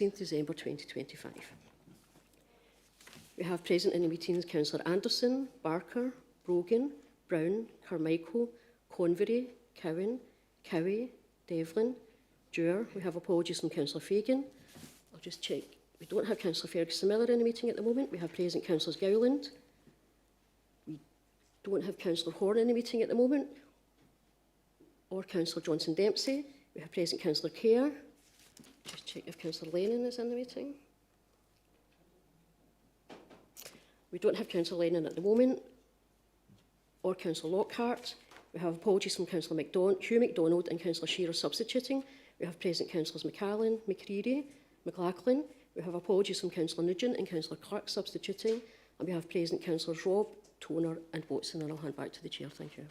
December 2025. We have present in the meetings Councillor Anderson, Barker, Brogan, Brown, Carmichael, Convery, Cowan, Cowie, Devlin, Dewar. We have apologies from Councillor Fagan. I'll just check. We don't have Councillor Ferguson Miller in the meeting at the moment. We have present Councillors Gowland. We don't have Councillor Horn in the meeting at the moment, or Councillor Johnson Dempsey. We have present Councillor Kerr. Just check if Councillor Lennon is in the meeting. We don't have Councillor Lennon at the moment, or Councillor Lockhart. We have apologies from Councillor Hugh MacDonald and Councillor Shearer substituting. We have present Councillors McCallan, McCreary, McLachlan. We have apologies from Councillor Nugent and Councillor Clark substituting. And we have present Councillors Robb, Toner and Watson. And I'll hand back to the Chair. Thank you.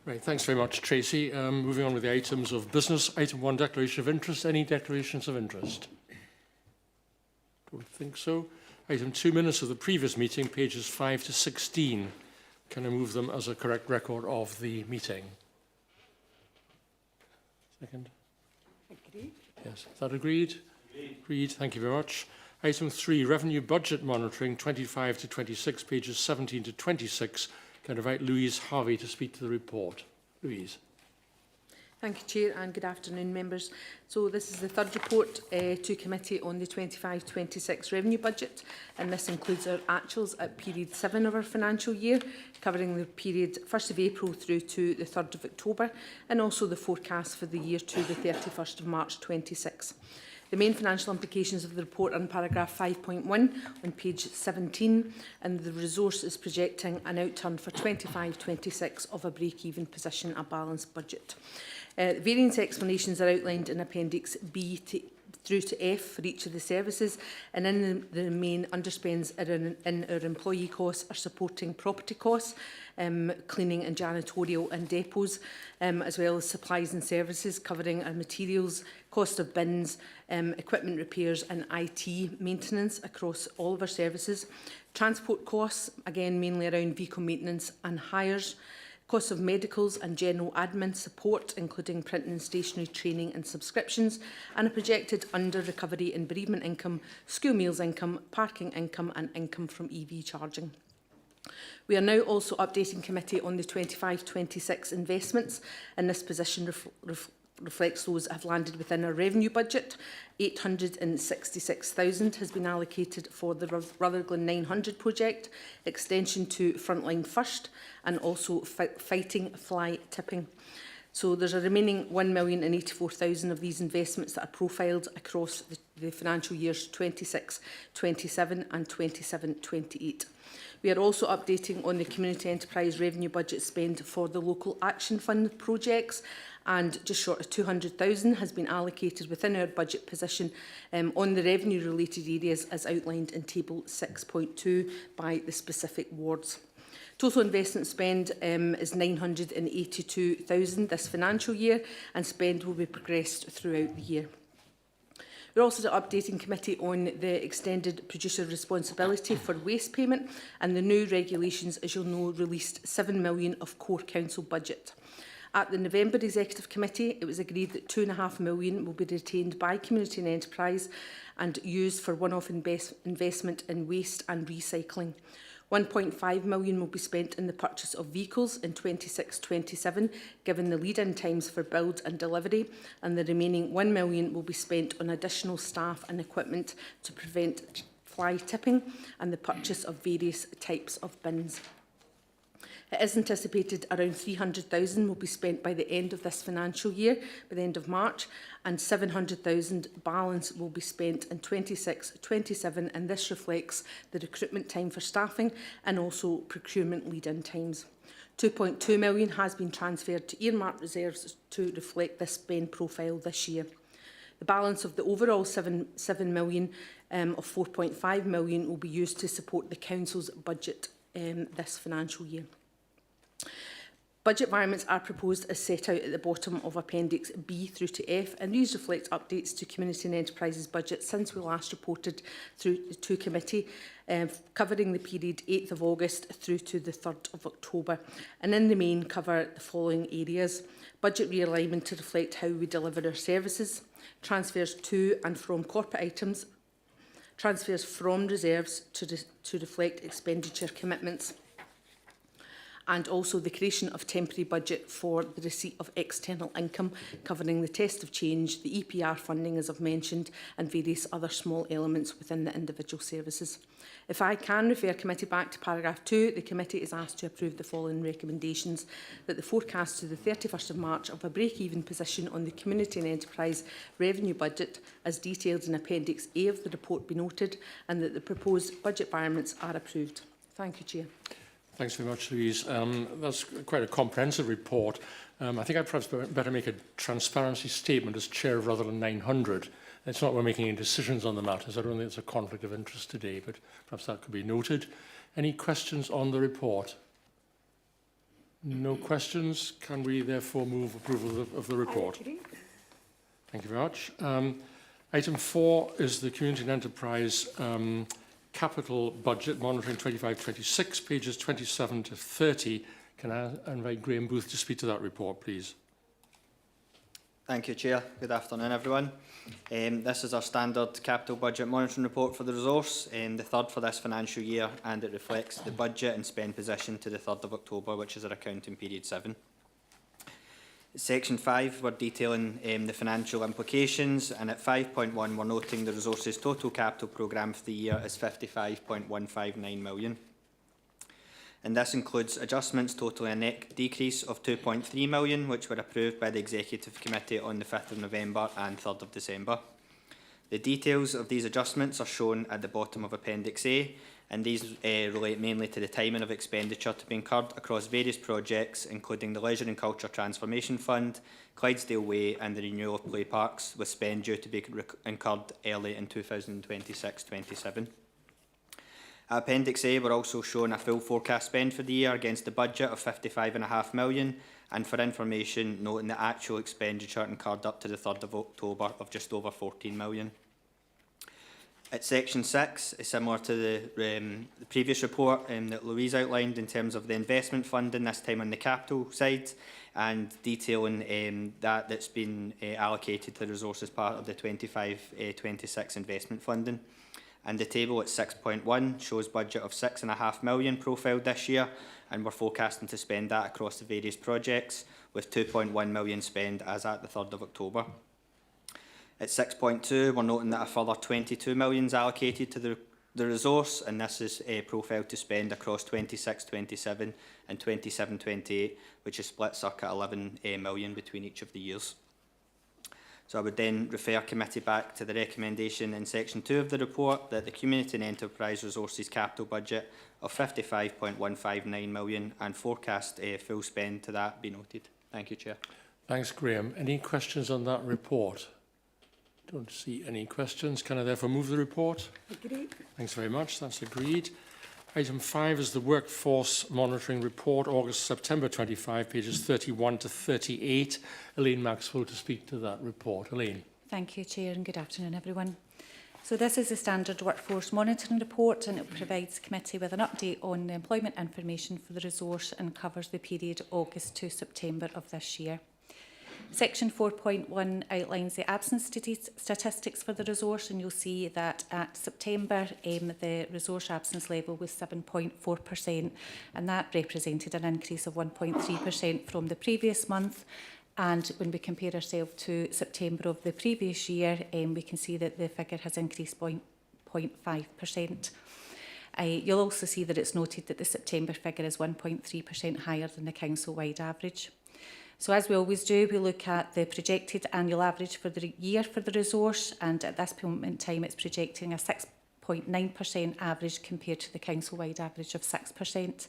Right, thanks very much, Tracy. Moving on with the items of business. Item 1, declaration of interest. Any declarations of interest? Don't think so. Item 2, minutes of the previous meeting, pages 5 to 16. Can I move them as a correct record of the meeting? Second. Agreed. Yes, is that agreed? Agreed. Thank you very much. Item 3, revenue budget monitoring, 25 to 26, pages 17 to 26. Can I invite Louise Harvey to speak to the report? Louise. Thank you, Chair, and good afternoon, members. So this is the third report to committee on the 25-26 revenue budget, and this includes our actuals at period 7 of our financial year, covering the period 1st of April through to the 3rd of October, and also the forecast for the year to the 31st of March 26. The main financial implications of the report are in paragraph 5.1 on page 17, and the resource is projecting an outturn for 25-26 of a break-even position, a balanced budget. Variance explanations are outlined in Appendix B through to F for each of the services, and in the main underspends in our employee costs are supporting property costs, cleaning and janitorial and depots, as well as supplies and services covering our materials, cost of bins, equipment repairs and IT maintenance across all of our services. Transport costs, again mainly around vehicle maintenance and hires. Costs of medicals and general admin support, including print and stationery training and subscriptions, and a projected under-recovery in bereavement income, school meals income, parking income and income from EV charging. We are now also updating committee on the 25-26 investments, and this position reflects those that have landed within our revenue budget. 866,000 has been allocated for the Rutherglen 900 project, extension to Frontline First, and also fighting fly tipping. So there's a remaining 1,084,000 of these investments that are profiled across the financial years 26-27 and 27-28. We are also updating on the community enterprise revenue budget spend for the local action fund projects, and just short of 200,000 has been allocated within our budget position on the revenue related areas as outlined in table 6.2 by the specific wards. Total investment spend is 982,000 this financial year, and spend will be progressed throughout the year. We're also updating committee on the extended producer responsibility for waste payment, and the new regulations, as you'll know, released 7 million of core council budget. At the November Executive Committee, it was agreed that 2.5 million will be retained by Community and Enterprise and used for one-off investment in waste and recycling. 1.5 million will be spent in the purchase of vehicles in 26-27, given the lead-in times for build and delivery, and the remaining 1 million will be spent on additional staff and equipment to prevent fly tipping and the purchase of various types of bins. It is anticipated around 300,000 will be spent by the end of this financial year, by the end of March, and 700,000 balance will be spent in 26-27, and this reflects the recruitment time for staffing and also procurement lead-in times. 2.2 million has been transferred to earmarked reserves to reflect this spend profile this year. The balance of the overall 7 million of 4.5 million will be used to support the Council's budget this financial year. Budget variants are proposed as set out at the bottom of Appendix B through to F, and these reflect updates to Community and Enterprises budget since we last reported through to committee, covering the period 8th of August through to the 3rd of October, and in the main cover the following areas: budget realignment to reflect how we deliver our services, transfers to and from corporate items, transfers from reserves to reflect expenditure commitments, and also the creation of temporary budget for the receipt of external income, covering the test of change, the EPR funding, as I've mentioned, and various other small elements within the individual services. If I can refer committee back to paragraph 2, the committee is asked to approve the following recommendations: that the forecast to the 31st of March of a break-even position on the Community and Enterprise revenue budget, as detailed in Appendix A of the report, be noted, and that the proposed budget variants are approved. Thank you, Chair. Thanks very much, Louise. That's quite a comprehensive report. I think I'd perhaps better make a transparency statement as chair of Rutherglen 900. It's not we're making any decisions on the matters. I don't think it's a conflict of interest today, but perhaps that could be noted. Any questions on the report? No questions. Can we therefore move approval of the report? Thank you very much. Item 4 is the Community and Enterprise Capital Budget, Monitoring 25-26, pages 27 to 30. Can I invite Graham Booth to speak to that report, please? Thank you, Chair. Good afternoon, everyone. This is our standard capital budget monitoring report for the resource, the third for this financial year, and it reflects the budget and spend position to the 3rd of October, which is our accounting period 7. Section 5, we're detailing the financial implications, and at 5.1, we're noting the resources total capital programme for the year is 55.159 million. And this includes adjustments totaling a net decrease of 2.3 million, which were approved by the Executive Committee on the 5th of November and 3rd of December. The details of these adjustments are shown at the bottom of Appendix A, and these relate mainly to the timing of expenditure to be incurred across various projects, including the Leisure and Culture Transformation Fund, Clydesdale Way and the renewal of play parks, with spend due to be incurred early in 2026-27. At Appendix A, we're also shown a full forecast spend for the year against the budget of 55.5 million, and for information, noting the actual expenditure incurred up to the 3rd of October of just over 14 million. At Section 6, is similar to the previous report that Louise outlined in terms of the investment funding, this time on the capital side, and detailing that's been allocated to the resource as part of the 25-26 investment funding. And the table at 6.1 shows budget of 6.5 million profiled this year, and we're forecasting to spend that across the various projects, with 2.1 million spend as at the 3rd of October. At 6.2, we're noting that a further 22 million is allocated to the resource, and this is profiled to spend across 26-27 and 27-28, which is split circa 11 million between each of the years. So I would then refer committee back to the recommendation in section 2 of the report that the Community and Enterprise Resources capital budget of 55.159 million and forecast full spend to that be noted. Thank you, Chair. Thanks, Graham. Any questions on that report? Don't see any questions. Can I therefore move the report? Agreed. Thanks very much. That's agreed. Item 5 is the Workforce Monitoring Report, August-September 25, pages 31 to 38. Elaine Maxwell to speak to that report. Elaine. Thank you, Chair, and good afternoon, everyone. So this is a standard workforce monitoring report, and it provides the committee with an update on the employment information for the resource and covers the period August to September of this year. Section 4.1 outlines the absence statistics for the resource, and you'll see that at September the resource absence level was 7.4%, and that represented an increase of 1.3% from the previous month. And when we compare ourselves to September of the previous year, we can see that the figure has increased by 0.5%. You'll also see that it's noted that the September figure is 1.3% higher than the council-wide average. So as we always do, we look at the projected annual average for the year for the resource, and at this point in time it's projecting a 6.9% average compared to the council-wide average of 6%.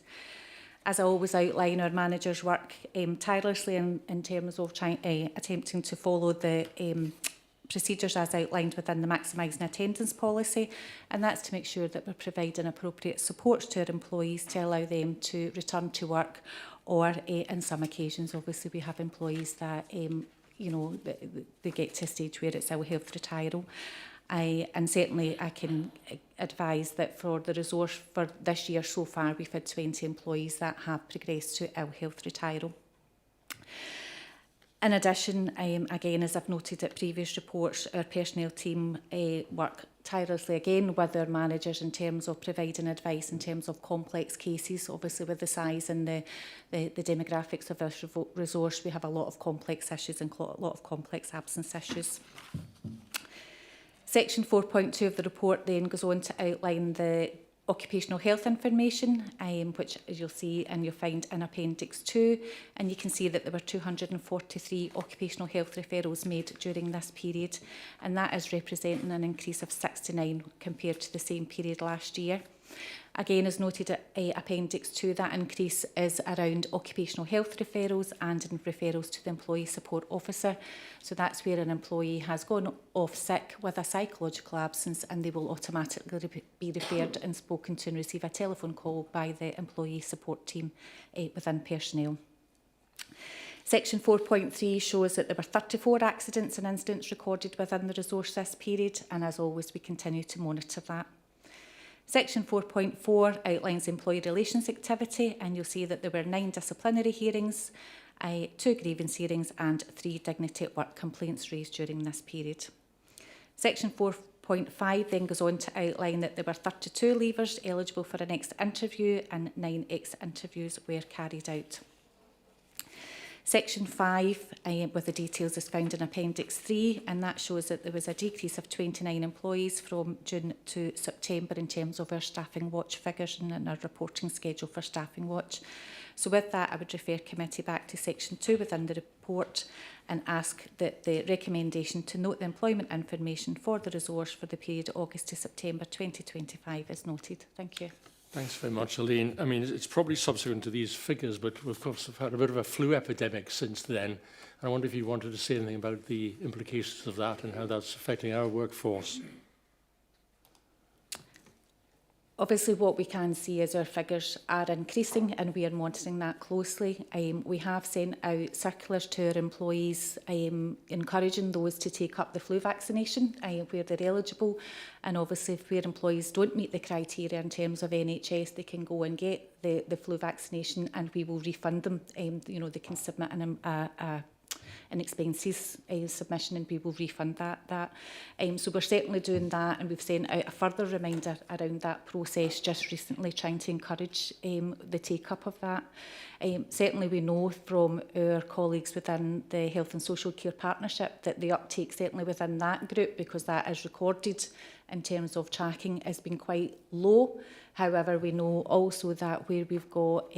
As I always outline, our managers work tirelessly in terms of attempting to follow the procedures as outlined within the maximising attendance policy, and that's to make sure that we're providing appropriate support to our employees to allow them to return to work or in some occasions, obviously, we have employees that, you know, they get to a stage where it's ill health retirement. And certainly I can advise that for the resource for this year so far, we've had 20 employees that have progressed to ill health retirement. In addition, again, as I've noted at previous reports, our personnel team work tirelessly again with our managers in terms of providing advice in terms of complex cases. Obviously, with the size and the demographics of this resource, we have a lot of complex issues and a lot of complex absence issues. Section 4.2 of the report then goes on to outline the occupational health information, which as you'll see and you'll find in Appendix 2, and you can see that there were 243 occupational health referrals made during this period, and that is representing an increase of 69 compared to the same period last year. Again, as noted at Appendix 2, that increase is around occupational health referrals and in referrals to the Employee Support Officer. So that's where an employee has gone off sick with a psychological absence and they will automatically be referred and spoken to and receive a telephone call by the Employee Support Team within personnel. Section 4.3 shows that there were 34 accidents and incidents recorded within the resource this period, and as always, we continue to monitor that. Section 4.4 outlines employee relations activity, and you'll see that there were 9 disciplinary hearings, 2 grievance hearings and 3 dignity at work complaints raised during this period. Section 4.5 then goes on to outline that there were 32 leavers eligible for an exit interview and 9 exit interviews were carried out. Section 5, with the details, is found in Appendix 3, and that shows that there was a decrease of 29 employees from June to September in terms of our Staffing Watch figures and our reporting schedule for Staffing Watch. So with that, I would refer committee back to Section 2 within the report and ask that the recommendation to note the employment information for the resource for the period August to September 2025 is noted. Thank you. Thanks very much, Elaine. I mean, it's probably subsequent to these figures, but we've of course had a bit of a flu epidemic since then. I wonder if you wanted to say anything about the implications of that and how that's affecting our workforce. Obviously, what we can see is our figures are increasing and we are monitoring that closely. We have sent out circulars to our employees encouraging those to take up the flu vaccination where they're eligible. And obviously, if where employees don't meet the criteria in terms of NHS, they can go and get the flu vaccination and we will refund them. You know, they can submit an expenses submission and we will refund that. So we're certainly doing that, and we've sent out a further reminder around that process just recently, trying to encourage the take-up of that. Certainly we know from our colleagues within the Health and Social Care Partnership that the uptake certainly within that group, because that is recorded in terms of tracking, has been quite low. However, we know also that where we've got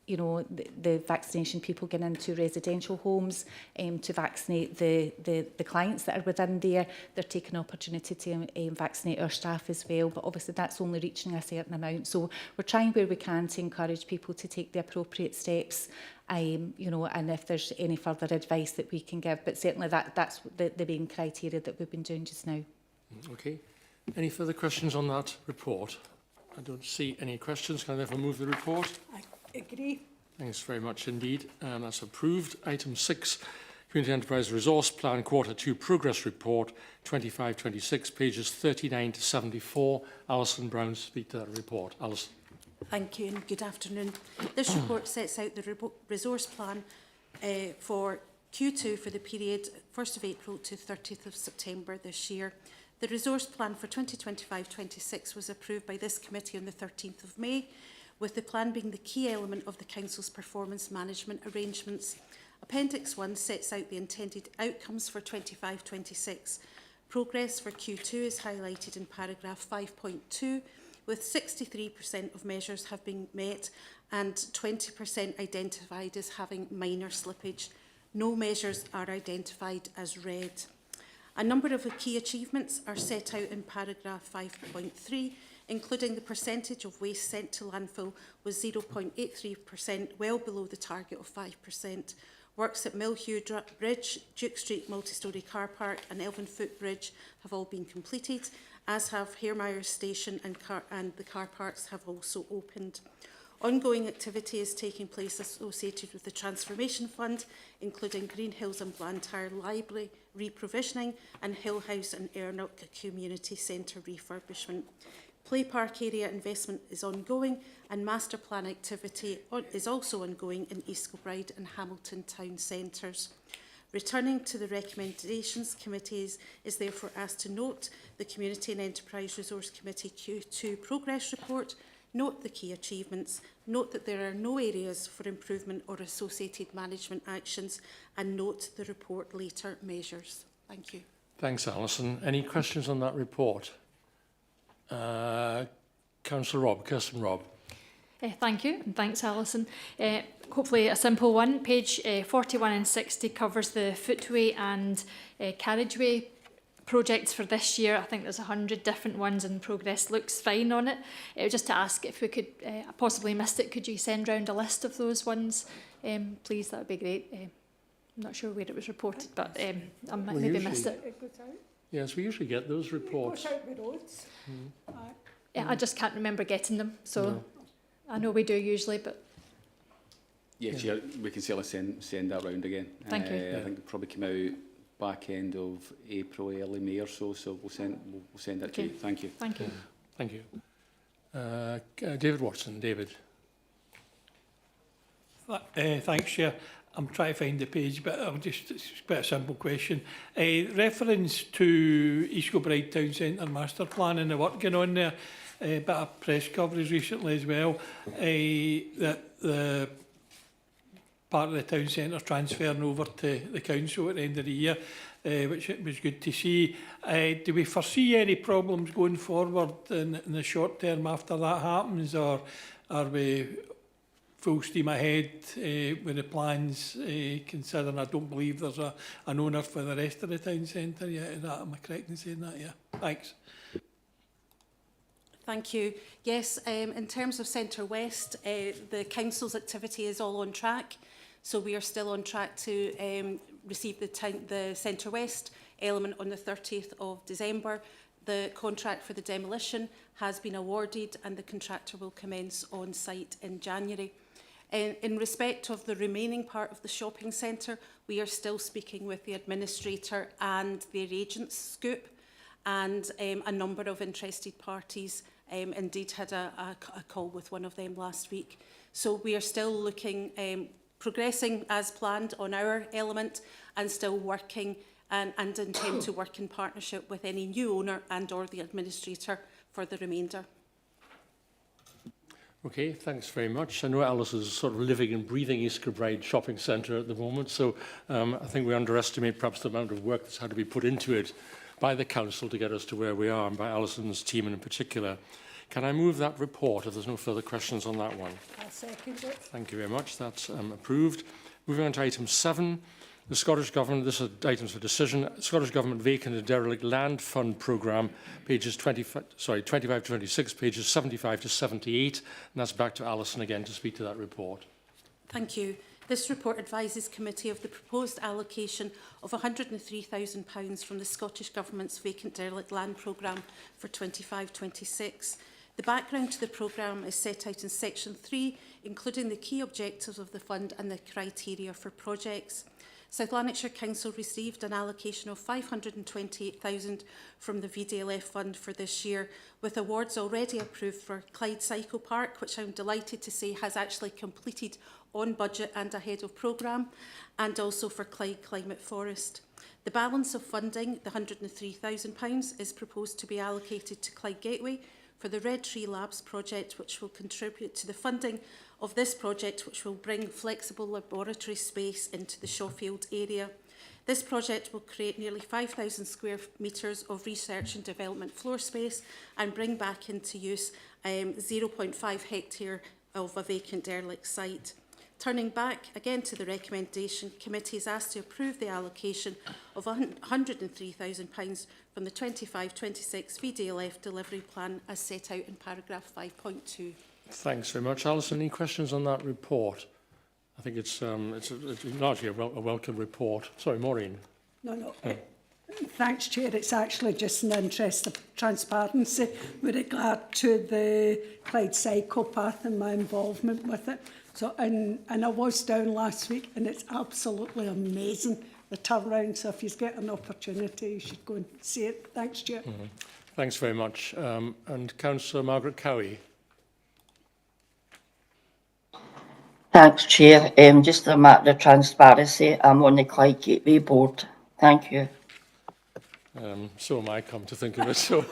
you know, the vaccination people get into residential homes to vaccinate the clients that are within there. They're taking an opportunity to vaccinate our staff as well, but obviously that's only reaching a certain amount. So we're trying where we can to encourage people to take the appropriate steps, you know, and if there's any further advice that we can give. But certainly that's the main criteria that we've been doing just now. Okay. Any further questions on that report? I don't see any questions. Can I therefore move the report? Agree. Thanks very much indeed. That's approved. Item 6, Community Enterprise Resource Plan Quarter 2 Progress Report 25-26, pages 39 to 74. Alison Brown to speak to that report. Alison. Thank you and good afternoon. This report sets out the resource plan for Q2 for the period 1st of April to 30th of September this year. The resource plan for 2025-26 was approved by this committee on the 13th of May, with the plan being the key element of the Council's performance management arrangements. Appendix 1 sets out the intended outcomes for 25-26. Progress for Q2 is highlighted in paragraph 5.2, with 63% of measures have been met and 20% identified as having minor slippage. No measures are identified as red. A number of the key achievements are set out in paragraph 5.3, including the percentage of waste sent to landfill was 0.83%, well below the target of 5%. Works at Millhew Bridge, Duke Street multi-storey car park and Elvin Foot Bridge have all been completed, as have Hairmyres Station and the car parks have also opened. Ongoing activity is taking place associated with the Transformation Fund, including Green Hills and Blantyre Library reprovisioning and Hill House and Ernock Community Centre refurbishment. Play park area investment is ongoing, and master plan activity is also ongoing in East Kilbride and Hamilton town centres. Returning to the recommendations, committees is therefore asked to note the Community and Enterprise Resource Committee Q2 progress report, note the key achievements, note that there are no areas for improvement or associated management actions, and note the report later measures. Thank you. Thanks, Alison. Any questions on that report? Councillor Robb, Kirsten Robb. Thank you, and thanks, Alison. Hopefully a simple one. Page 41 and 60 covers the footway and carriageway projects for this year. I think there's 100 different ones and progress looks fine on it. Just to ask if we could, I possibly missed it, could you send round a list of those ones? Please, that would be great. I'm not sure where it was reported, but I might maybe missed it. Yes, we usually get those reports. Yeah, I just can't remember getting them, so No. I know we do usually, but Yeah, Chair, we can certainly send that round again. Thank you. I think it'll probably come out back end of April, early May or so. So we'll send that to you. Thank you. thank you. Thank you. David Watson. David. Thanks, Chair. I'm trying to find the page, but it's quite a simple question. Reference to East Kilbride Town Centre Master Plan and the work going on there, a bit of press coverage recently as well, that the part of the town centre transferring over to the council at the end of the year, which it was good to see. Do we foresee any problems going forward in the short term after that happens, or are we full steam ahead with the plans, considering I don't believe there's an owner for the rest of the town centre yet? Am I correct in saying that? Yeah. Thanks. Thank you. Yes, in terms of Centre West, the council's activity is all on track. So we are still on track to receive the Centre West element on the 30th of December. The contract for the demolition has been awarded and the contractor will commence on site in January. In respect of the remaining part of the shopping centre, we are still speaking with the administrator and their agents, Scoop, and a number of interested parties. Indeed had a call with one of them last week. So we are still looking, progressing as planned on our element and still working and intend to work in partnership with any new owner and or the administrator for the remainder. Okay, thanks very much. I know Alice is sort of living and breathing East Kilbride Shopping Centre at the moment, so I think we underestimate perhaps the amount of work that's had to be put into it by the council to get us to where we are, and by Alison's team in particular. Can I move that report if there's no further questions on that one? I'll second it. Thank you very much. That's approved. Moving on to item 7. The Scottish Government, this is items for decision, Scottish Government Vacant and Derelict Land Fund Programme, pages 25 to 26, pages 75 to 78. And that's back to Alison again to speak to that report. Thank you. This report advises committee of the proposed allocation of £103,000 from the Scottish Government's Vacant Derelict Land Programme for 25-26. The background to the programme is set out in section 3, including the key objectives of the fund and the criteria for projects. South Lanarkshire Council received an allocation of £528,000 from the VDLF fund for this year, with awards already approved for Clyde Cycle Park, which I'm delighted to say has actually completed on budget and ahead of programme, and also for Clyde Climate Forest. The balance of funding, the £103,000, is proposed to be allocated to Clyde Gateway for the Red Tree Labs project, which will contribute to the funding of this project, which will bring flexible laboratory space into the Shawfield area. This project will create nearly 5,000 square metres of research and development floor space and bring back into use 0.5 hectare of a vacant derelict site. Turning back again to the recommendation, committee is asked to approve the allocation of £103,000 from the 25-26 VDLF delivery plan as set out in paragraph 5.2. Thanks very much. Alison, any questions on that report? I think it's largely a welcome report. Sorry, Maureen. No. Thanks, Chair. It's actually just in the interest of transparency with regard to the Clyde Cycle Path and my involvement with it. So, and I was down last week, and it's absolutely amazing, the turnaround. So if you get an opportunity, you should go and see it. Thanks, Chair. Thanks very much. And Councillor Margaret Cowie. Thanks, Chair. Just a matter of transparency, I'm on the Clyde Gateway Board. Thank you. So am I, come to think of it. So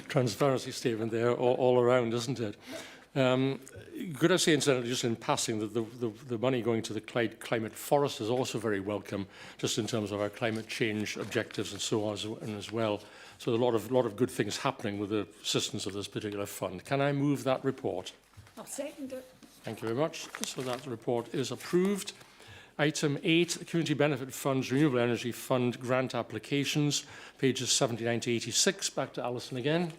transparency statement there all around, isn't it? Could I say, incidentally, just in passing, that the money going to the Clyde Climate Forest is also very welcome, just in terms of our climate change objectives and so on as well. So a lot of good things happening with the assistance of this particular fund. Can I move that report? I'll second it. Thank you very much. So that report is approved. Item 8, Community Benefit Funds, Renewable Energy Fund grant applications, pages 79 to 86. Back to Alison again.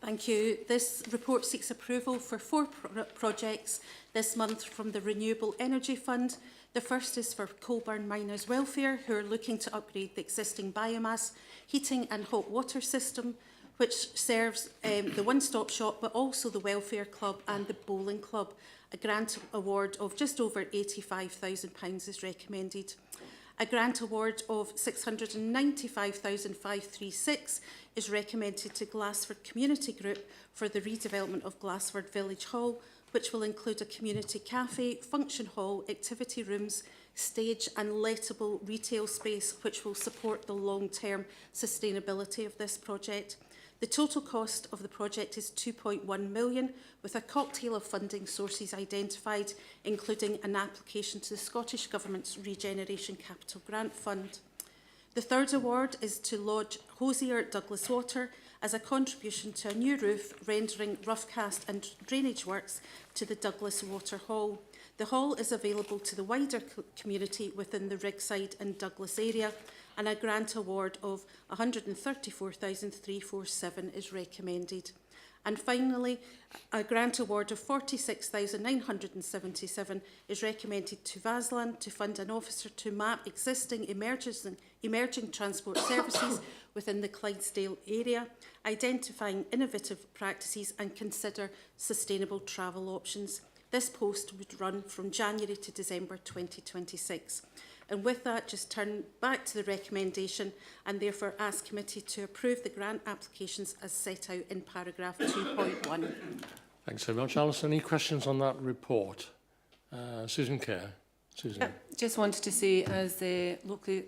Thank you. This report seeks approval for 4 projects this month from the Renewable Energy Fund. The first is for Colburn Miners Welfare, who are looking to upgrade the existing biomass heating and hot water system, which serves the one-stop shop, but also the Welfare Club and the Bowling Club. A grant award of just over £85,000 is recommended. A grant award of £695,536 is recommended to Glassford Community Group for the redevelopment of Glassford Village Hall, which will include a community cafe, function hall, activity rooms, stage and lettable retail space, which will support the long-term sustainability of this project. The total cost of the project is £2.1 million, with a cocktail of funding sources identified, including an application to the Scottish Government's Regeneration Capital Grant Fund. The third award is to Lodge Hosier Douglas Water as a contribution to a new roof, rendering rough cast and drainage works to the Douglas Water Hall. The hall is available to the wider community within the Rigside and Douglas area, and a grant award of £134,347 is recommended. And finally, a grant award of £46,977 is recommended to Vaslan to fund an officer to map existing emerging transport services within the Clydesdale area, identifying innovative practices and consider sustainable travel options. This post would run from January to December 2026. And with that, just turn back to the recommendation and therefore ask committee to approve the grant applications as set out in paragraph 2.1. Thanks very much, Alison. Any questions on that report? Susan Kerr. Susan. Just wanted to say, as a locally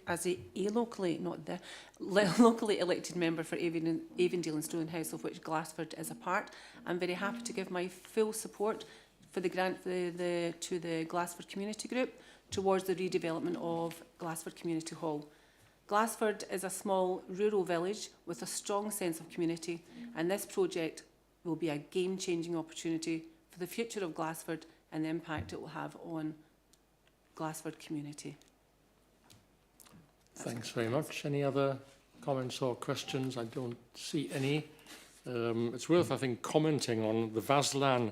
elected member for Avondale and Stonehouse, of which Glassford is a part, I'm very happy to give my full support for the grant to the Glassford Community Group towards the redevelopment of Glassford Community Hall. Glassford is a small rural village with a strong sense of community, and this project will be a game-changing opportunity for the future of Glassford and the impact it will have on Glassford community. Thanks very much. Any other comments or questions? I don't see any. It's worth, I think, commenting on the Vaslan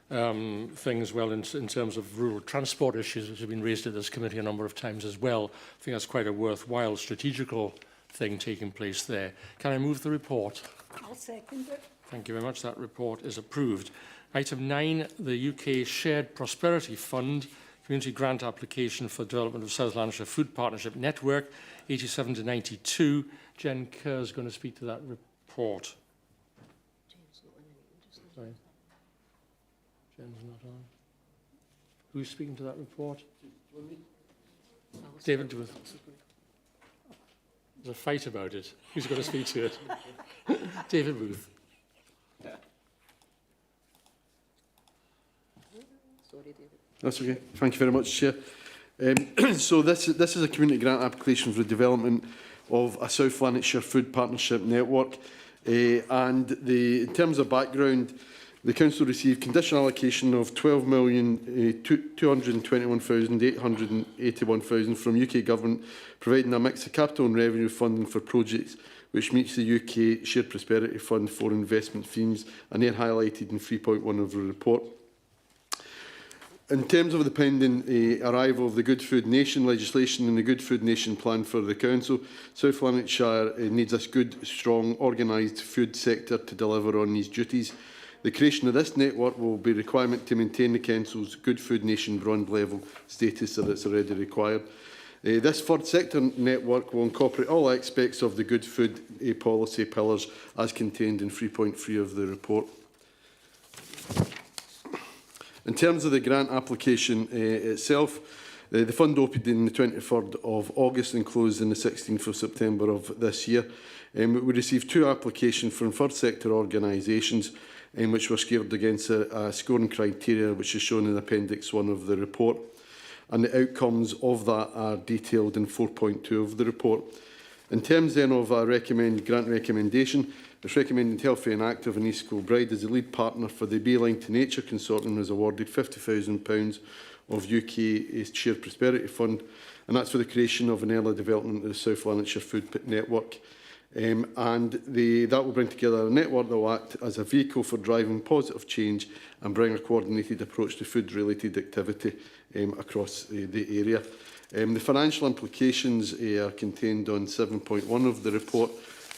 thing as well in terms of rural transport issues, which have been raised at this committee a number of times as well. I think that's quite a worthwhile strategical thing taking place there. Can I move the report? I'll second it. Thank you very much. That report is approved. Item 9, the UK Shared Prosperity Fund, Community Grant Application for Development of South Lanarkshire Food Partnership Network, 87 to 92. Jen Kerr is going to speak to that report. Sorry. Jen's not on. Who's speaking to that report? David Booth. There's a fight about it. Who's going to speak to it? David Booth. That's okay. Thank you very much, Chair. So this is a community grant application for the development of a South Lanarkshire Food Partnership Network. And in terms of background, the Council received conditional allocation of £12,221,881 from UK Government, providing a mix of capital and revenue funding for projects which meets the UK Shared Prosperity Fund for investment themes, and they're highlighted in 3.1 of the report. In terms of the pending arrival of the Good Food Nation legislation and the Good Food Nation plan for the Council, South Lanarkshire needs a good, strong, organised food sector to deliver on these duties. The creation of this network will be a requirement to maintain the Council's Good Food Nation bronze level status that it's already required. This third sector network will incorporate all aspects of the good food policy pillars as contained in 3.3 of the report. In terms of the grant application itself, the fund opened on the 23rd of August and closed on the 16th of September of this year. We received 2 applications from third sector organisations which were scored against a scoring criteria which is shown in Appendix 1 of the report. And the outcomes of that are detailed in 4.2 of the report. In terms then of our grant recommendation, it's recommended Healthy and Active in East Kilbride as the lead partner for the Beeline to Nature Consortium was awarded £50,000 of UK Shared Prosperity Fund, and that's for the creation of an early development of the South Lanarkshire Food Network. That will bring together a network that will act as a vehicle for driving positive change and bring a coordinated approach to food-related activity across the area. The financial implications are contained on 7.1 of the report,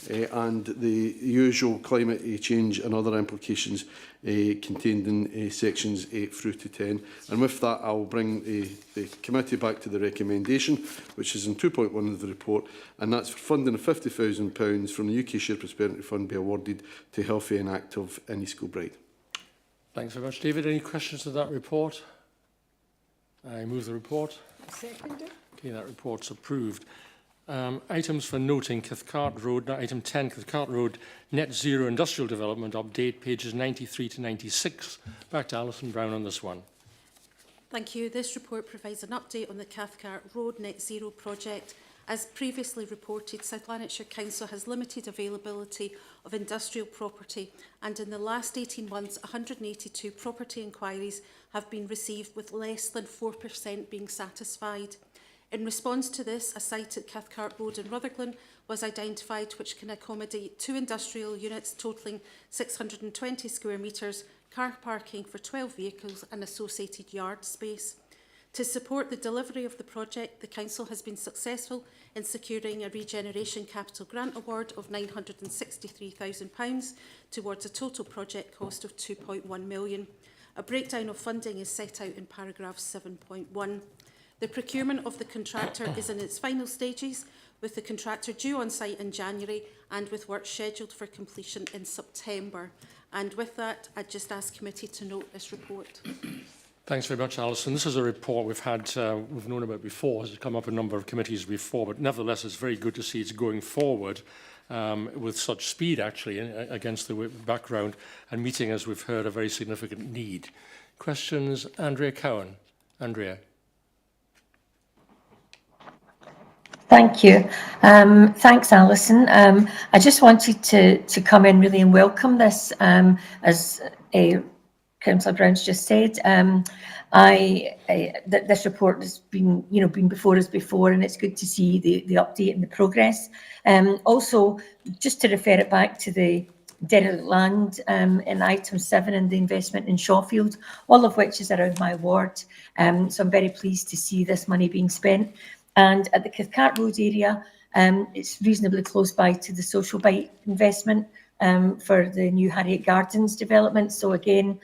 and the usual climate change and other implications contained in sections 8 through to 10. And with that, I'll bring the committee back to the recommendation, which is in 2.1 of the report, and that's for funding of £50,000 from the UK Shared Prosperity Fund be awarded to Healthy and Active in East Kilbride. Thanks very much, David. Any questions to that report? I move the report. Second it. Okay, that report's approved. Items for noting, Cathcart Road, item 10, Cathcart Road, Net Zero Industrial Development Update, pages 93 to 96. Back to Alison Brown on this one. Thank you. This report provides an update on the Cathcart Road Net Zero project. As previously reported, South Lanarkshire Council has limited availability of industrial property, and in the last 18 months, 182 property inquiries have been received, with less than 4% being satisfied. In response to this, a site at Cathcart Road in Rutherglen was identified which can accommodate 2 industrial units totalling 620 square metres, car parking for 12 vehicles and associated yard space. To support the delivery of the project, the Council has been successful in securing a Regeneration Capital Grant Award of £963,000 towards a total project cost of £2.1 million. A breakdown of funding is set out in paragraph 7.1. The procurement of the contractor is in its final stages, with the contractor due on site in January and with work scheduled for completion in September. And with that, I'd just ask committee to note this report. Thanks very much, Alison. This is a report we've known about before. It's come up in a number of committees before, but nevertheless, it's very good to see it's going forward with such speed, actually, against the background and meeting, as we've heard, a very significant need. Questions? Andrea Cowan. Andrea. Thank you. Thanks, Alison. I just wanted to come in really and welcome this, as Councillor Brown's just said. This report has been before us before, and it's good to see the update and the progress. Also, just to refer it back to the derelict land in item 7 and the investment in Shawfield, all of which is around my ward. So I'm very pleased to see this money being spent. And at the Cathcart Road area, it's reasonably close by to the Social Bite investment for the new Harriet Gardens development. So again,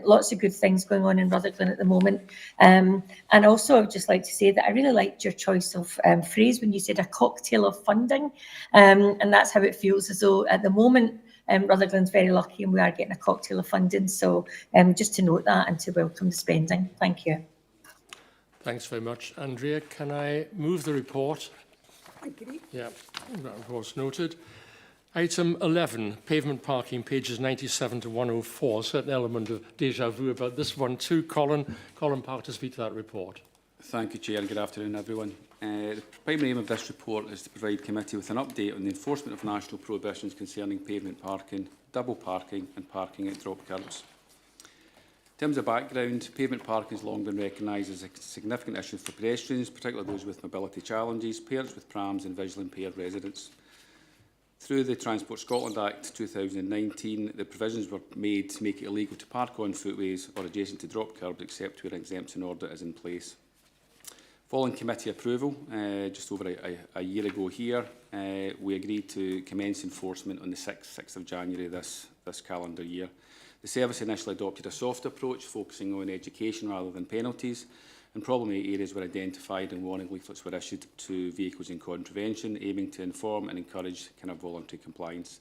lots of good things going on in Rutherglen at the moment. And also, I would just like to say that I really liked your choice of phrase when you said a cocktail of funding. And that's how it feels, as though at the moment, Rutherglen's very lucky and we are getting a cocktail of funding. So just to note that and to welcome the spending. Thank you. Thanks very much, Andrea. Can I move the report? Agree. Yeah, that report's noted. Item 11, pavement parking, pages 97 to 104. A certain element of déjà vu about this one too. Colin Park to speak to that report. Thank you, Chair, and good afternoon, everyone. The primary aim of this report is to provide committee with an update on the enforcement of national prohibitions concerning pavement parking, double parking and parking at drop curbs. In terms of background, pavement parking has long been recognised as a significant issue for pedestrians, particularly those with mobility challenges, parents with prams and visually impaired residents. Through the Transport Scotland Act 2019, the provisions were made to make it illegal to park on footways or adjacent to drop curbs except where an exemption order is in place. Following committee approval, just over a year ago here, we agreed to commence enforcement on the 6th of January this calendar year. The service initially adopted a soft approach, focusing on education rather than penalties, and problematic areas were identified and warning leaflets were issued to vehicles in contravention, aiming to inform and encourage voluntary compliance.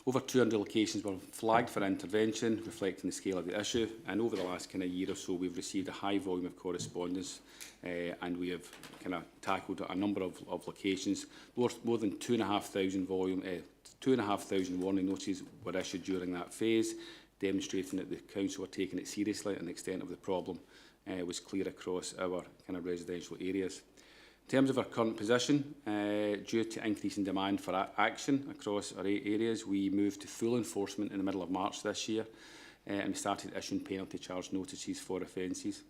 Over 200 locations were flagged for intervention, reflecting the scale of the issue, and over the last year or so we've received a high volume of correspondence, and we have tackled a number of locations. More than 2,500 warning notices were issued during that phase, demonstrating that the council were taking it seriously and the extent of the problem was clear across our residential areas. In terms of our current position, due to increasing demand for action across our areas, we moved to full enforcement in the middle of March this year, and we started issuing penalty charge notices for offences.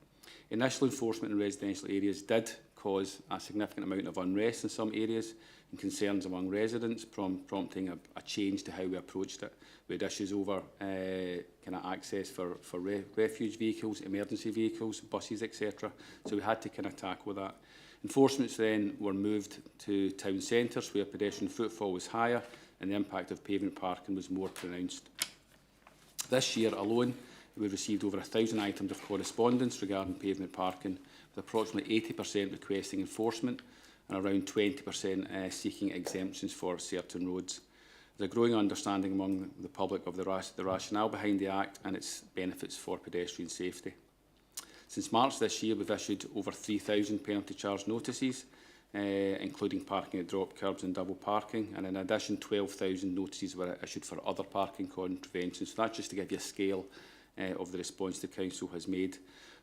Initial enforcement in residential areas did cause a significant amount of unrest in some areas and concerns among residents, prompting a change to how we approached it. We had issues over access for refuge vehicles, emergency vehicles, buses, etc. So we had to tackle that. Enforcements then were moved to town centres where pedestrian footfall was higher and the impact of pavement parking was more pronounced. This year alone, we received over 1,000 items of correspondence regarding pavement parking, with approximately 80% requesting enforcement and around 20% seeking exemptions for certain roads. There's a growing understanding among the public of the rationale behind the Act and its benefits for pedestrian safety. Since March this year, we've issued over 3,000 penalty charge notices, including parking at drop curbs and double parking, and in addition 12,000 notices were issued for other parking contraventions. So that's just to give you a scale of the response the Council has made.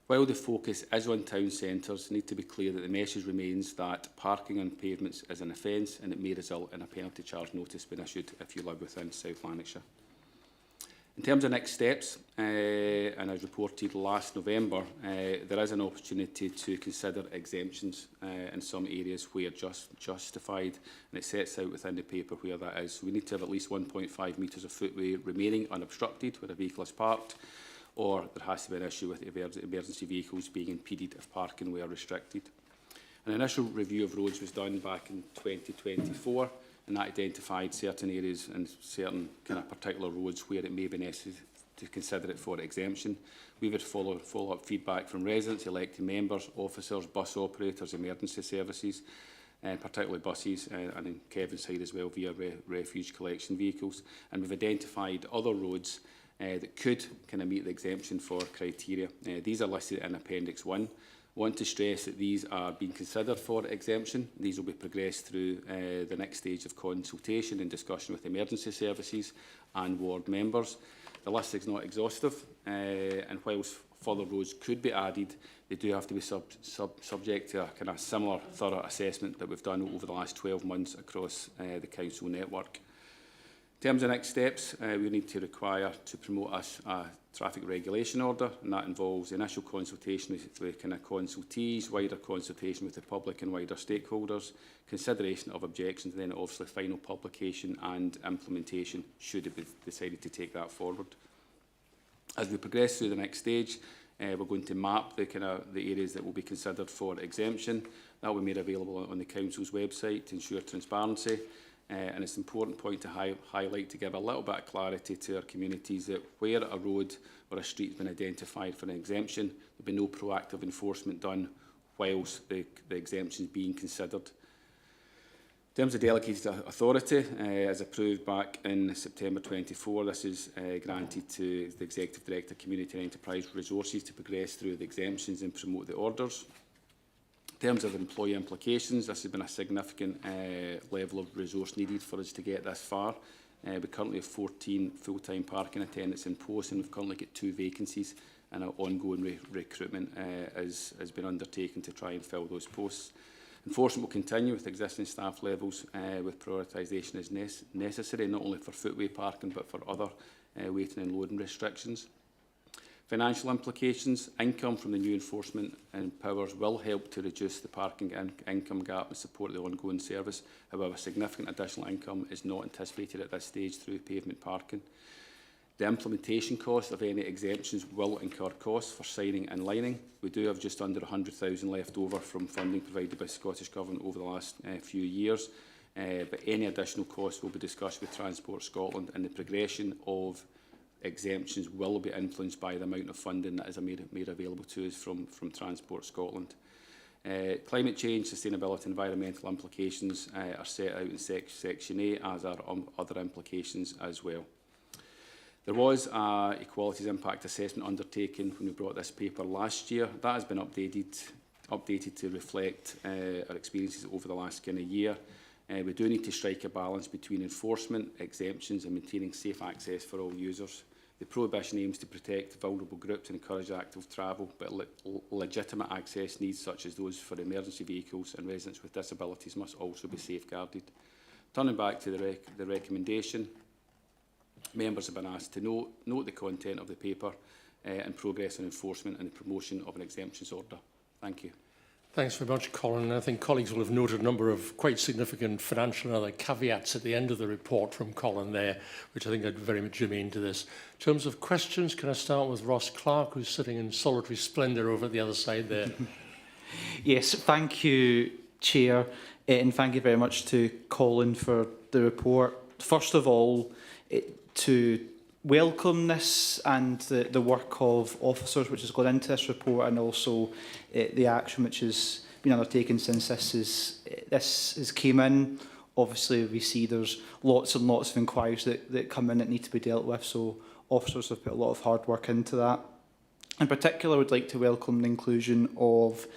While the focus is on town centres, it needs to be clear that the message remains that parking on pavements is an offence and it may result in a penalty charge notice being issued if you live within South Lanarkshire. In terms of next steps, and as reported last November, there is an opportunity to consider exemptions in some areas where justified, and it sets out within the paper where that is. We need to have at least 1.5 metres of footway remaining unobstructed where a vehicle is parked, or there has to be an issue with emergency vehicles being impeded if parking were restricted. An initial review of roads was done back in 2024, and that identified certain areas and certain particular roads where it may be necessary to consider it for exemption. We would follow up feedback from residents, elected members, officers, bus operators, emergency services, and particularly buses, and in Kevin's side as well via refuge collection vehicles. And we've identified other roads that could meet the exemption for criteria. These are listed in Appendix 1. I want to stress that these are being considered for exemption. These will be progressed through the next stage of consultation and discussion with emergency services and ward members. The list is not exhaustive, and whilst further roads could be added, they do have to be subject to a similar thorough assessment that we've done over the last 12 months across the council network. In terms of next steps, we need to require to promote a traffic regulation order, and that involves initial consultation with consultees, wider consultation with the public and wider stakeholders, consideration of objections, and then obviously final publication and implementation should it be decided to take that forward. As we progress through the next stage, we're going to map the areas that will be considered for exemption. That will be made available on the Council's website to ensure transparency. And it's an important point to highlight to give a little bit of clarity to our communities that where a road or a street has been identified for an exemption, there'll be no proactive enforcement done whilst the exemption is being considered. In terms of delegated authority, as approved back in September 24, this is granted to the Executive Director, Community and Enterprise Resources to progress through the exemptions and promote the orders. In terms of employee implications, this has been a significant level of resource needed for us to get this far. We currently have 14 full-time parking attendants in post, and we've currently got 2 vacancies, and our ongoing recruitment has been undertaken to try and fill those posts. Enforcement will continue with existing staff levels, with prioritisation as necessary, not only for footway parking but for other waiting and loading restrictions. Financial implications. Income from the new enforcement powers will help to reduce the parking income gap and support the ongoing service. However, significant additional income is not anticipated at this stage through pavement parking. The implementation cost of any exemptions will incur costs for signing and lining. We do have just under 100,000 left over from funding provided by the Scottish Government over the last few years, but any additional costs will be discussed with Transport Scotland, and the progression of exemptions will be influenced by the amount of funding that is made available to us from Transport Scotland. Climate change, sustainability and environmental implications are set out in Section A, as are other implications as well. There was an Equalities Impact Assessment undertaken when we brought this paper last year. That has been updated to reflect our experiences over the last year. We do need to strike a balance between enforcement, exemptions and maintaining safe access for all users. The prohibition aims to protect vulnerable groups and encourage active travel, but legitimate access needs such as those for emergency vehicles and residents with disabilities must also be safeguarded. Turning back to the recommendation, members have been asked to note the content of the paper and progress on enforcement and the promotion of an exemptions order. Thank you. Thanks very much, Colin. I think colleagues will have noted a number of quite significant financial and other caveats at the end of the report from Colin there, which I think are very much germane to this. In terms of questions, can I start with Ross Clark, who's sitting in solitary splendour over at the other side there? Yes, thank you, Chair, and thank you very much to Colin for the report. First of all, to welcome this and the work of officers which has gone into this report, and also the action which has been undertaken since this has came in. Obviously, we see there's lots and lots of inquiries that come in that need to be dealt with, so officers have put a lot of hard work into that. In particular, I would like to welcome the inclusion of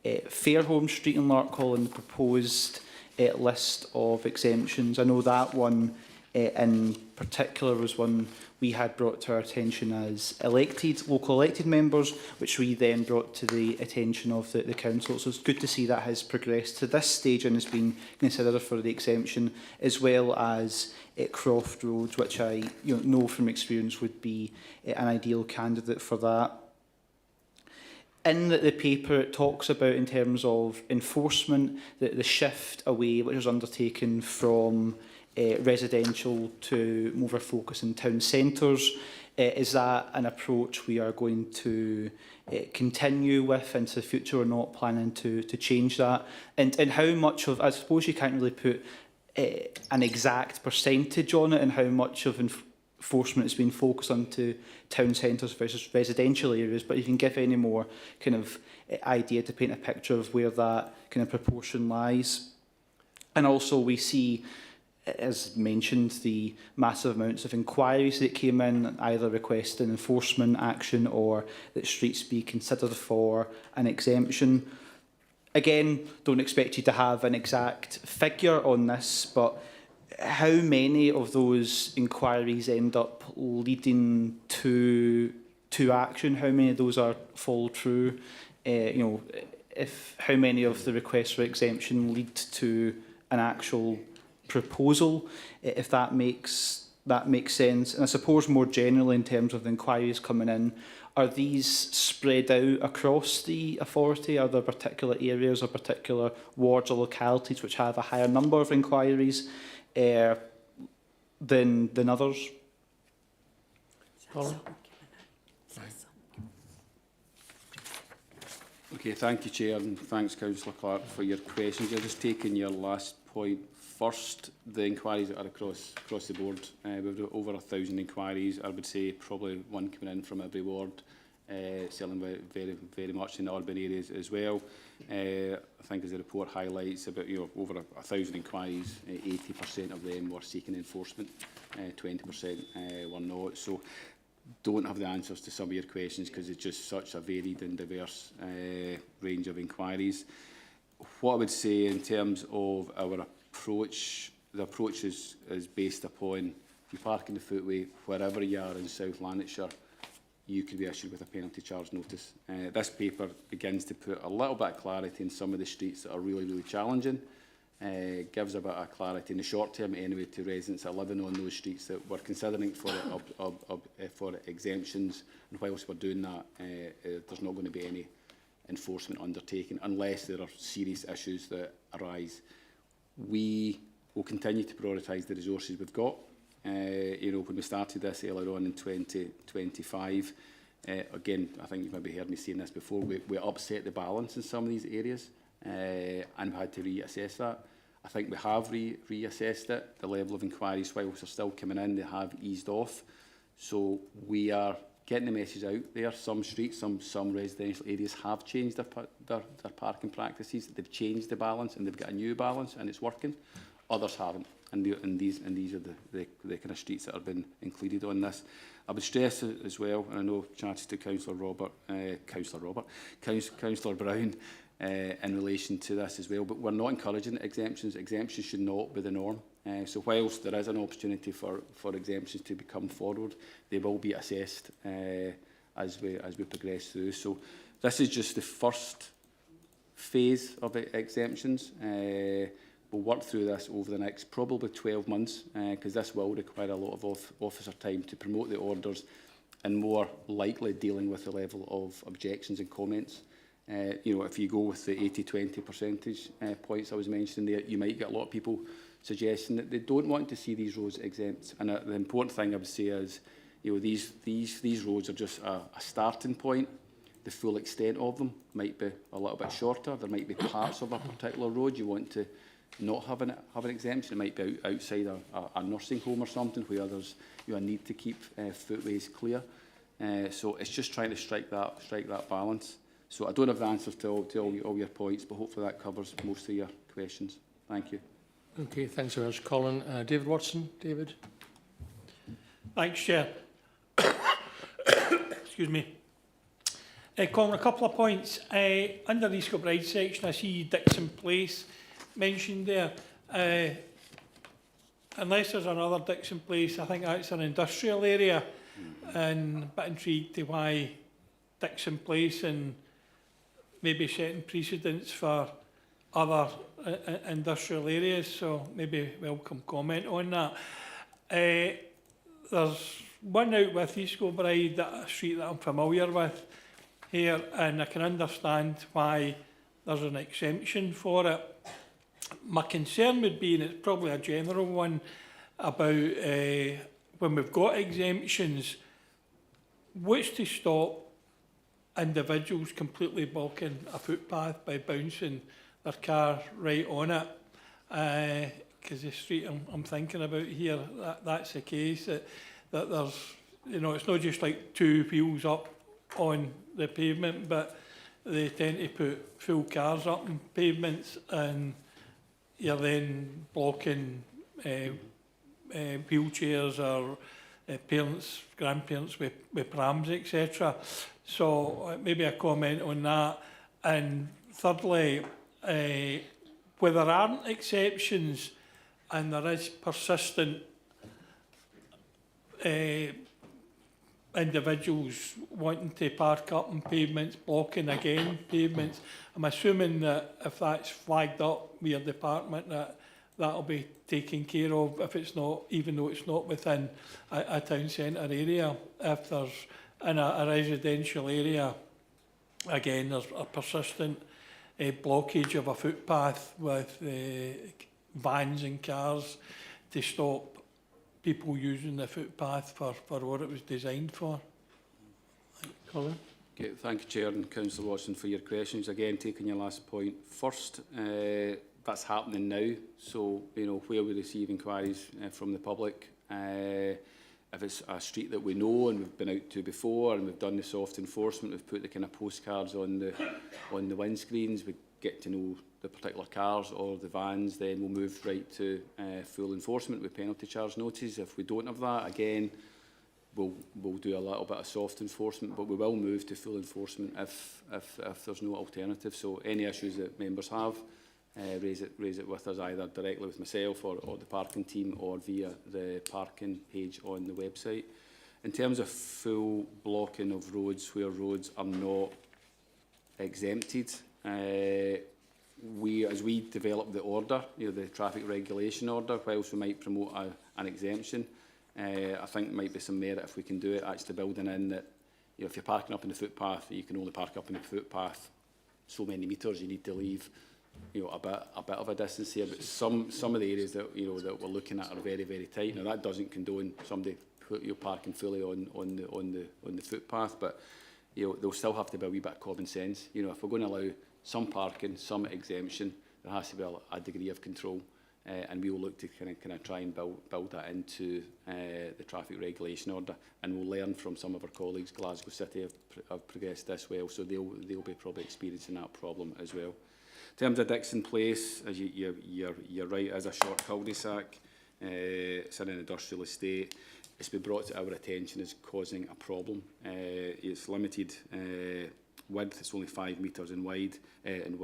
Fairholme Street in Larkhall in the proposed list of exemptions. I know that one in particular was one we had brought to our attention as local elected members, which we then brought to the attention of the council. So it's good to see that has progressed to this stage and has been considered for the exemption, as well as Croft Road, which I know from experience would be an ideal candidate for that. In the paper, it talks about, in terms of enforcement, the shift away which was undertaken from residential to more of a focus in town centres. Is that an approach we are going to continue with into the future, or not planning to change that? And how much of, I suppose you can't really put an exact percentage on it, and how much of enforcement has been focused onto town centres versus residential areas, but you can give any more kind of idea to paint a picture of where that kind of proportion lies. And also we see, as mentioned, the massive amounts of inquiries that came in, either requesting enforcement action or that streets be considered for an exemption. Again, don't expect you to have an exact figure on this, but how many of those inquiries end up leading to action? How many of those are fall through? How many of the requests for exemption lead to an actual proposal, if that makes sense? And I suppose more generally, in terms of the inquiries coming in, are these spread out across the authority? Are there particular areas or particular wards or localities which have a higher number of inquiries than others? Colin? Okay, thank you, Chair, and thanks, Councillor Clark, for your questions. I'll just take in your last point first. The inquiries that are across the board, we've got over 1,000 inquiries. I would say probably one coming in from every ward, certainly very much in the urban areas as well. I think, as the report highlights, about over 1,000 inquiries, 80% of them were seeking enforcement, 20% were not. So don't have the answers to some of your questions because it's just such a varied and diverse range of inquiries. What I would say in terms of our approach, the approach is based upon you park in the footway wherever you are in South Lanarkshire, you can be issued with a penalty charge notice. This paper begins to put a little bit of clarity in some of the streets that are really challenging. gives a bit of clarity in the short term anyway to residents that are living on those streets that we're considering for exemptions, and whilst we're doing that, there's not going to be any enforcement undertaken unless there are serious issues that arise. We will continue to prioritise the resources we've got. You know, when we started this earlier on in 2025, again, I think you've maybe heard me saying this before, we upset the balance in some of these areas, and we had to reassess that. I think we have reassessed it. The level of inquiries, whilst they're still coming in, they have eased off. So we are getting the message out there. Some streets, some residential areas have changed their parking practices. They've changed the balance and they've got a new balance and it's working. Others haven't. And these are the kind of streets that have been included on this. I would stress as well, and I know chatted to Councillor Brown in relation to this as well, but we're not encouraging exemptions. Exemptions should not be the norm. So whilst there is an opportunity for exemptions to come forward, they will be assessed as we progress through. So this is just the first phase of exemptions. We'll work through this over the next probably 12 months because this will require a lot of officer time to promote the orders and more likely dealing with the level of objections and comments. You know, if you go with the 80-20 percentage points I was mentioning there, you might get a lot of people suggesting that they don't want to see these roads exempt. And the important thing I would say is, you know, these roads are just a starting point. The full extent of them might be a little bit shorter. There might be parts of a particular road you want to not have an exemption. It might be outside a nursing home or something where there's a need to keep footways clear. So it's just trying to strike that balance. So I don't have the answers to all your points, but hopefully that covers most of your questions. Thank you. Okay, thanks very much, Colin. David Watson. David. Thanks, Chair. Excuse me. Colin, a couple of points. Under the East Kilbride section, I see Dixon Place mentioned there. Unless there's another Dixon Place, I think that's an industrial area, and a bit intrigued to why Dixon Place and maybe setting precedents for other industrial areas, so maybe welcome comment on that. There's one out with East Kilbride, a street that I'm familiar with here, and I can understand why there's an exemption for it. My concern would be, and it's probably a general one, about when we've got exemptions, what's to stop individuals completely blocking a footpath by bouncing their car right on it? Because the street I'm thinking about here, that's the case, that there's, you know, it's not just like two wheels up on the pavement, but they tend to put full cars up on pavements, and you're then blocking wheelchairs or parents, grandparents with prams, etc. So maybe a comment on that. And thirdly, where there aren't exceptions and there is persistent individuals wanting to park up on pavements, blocking again pavements, I'm assuming that if that's flagged up with your department, that'll be taken care of if it's not, even though it's not within a town centre area. If there's in a residential area, again, there's a persistent blockage of a footpath with vans and cars to stop people using the footpath for what it was designed for. Colin. Okay, thank you, Chair, and Councillor Watson, for your questions. Again, taking your last point first, that's happening now. So, you know, where we receive inquiries from the public, if it's a street that we know and we've been out to before and we've done the soft enforcement, we've put the kind of postcards on the windscreens, we get to know the particular cars or the vans, then we'll move right to full enforcement with penalty charge notices. If we don't have that, again, we'll do a little bit of soft enforcement, but we will move to full enforcement if there's no alternative. So any issues that members have, raise it with us, either directly with myself or the parking team or via the parking page on the website. In terms of full blocking of roads where roads are not exempted, as we develop the order, the traffic regulation order, whilst we might promote an exemption, I think there might be some merit if we can do it, actually building in that, if you're parking up in the footpath, you can only park up in the footpath so many metres, you need to leave, a bit of a distance here. But some of the areas that that we're looking at are very, very tight. Now that doesn't condone somebody parking fully on the footpath, but there'll still have to be a wee bit of common sense. If we're going to allow some parking, some exemption, there has to be a degree of control, and we will look to kind of try and build that into the traffic regulation order, and we'll learn from some of our colleagues. Glasgow City have progressed this well, so they'll be probably experiencing that problem as well. In terms of Dixon Place, as you're right, as a short cul-de-sac, it's in an industrial estate. It's been brought to our attention as causing a problem. It's limited width, it's only 5 metres in width, and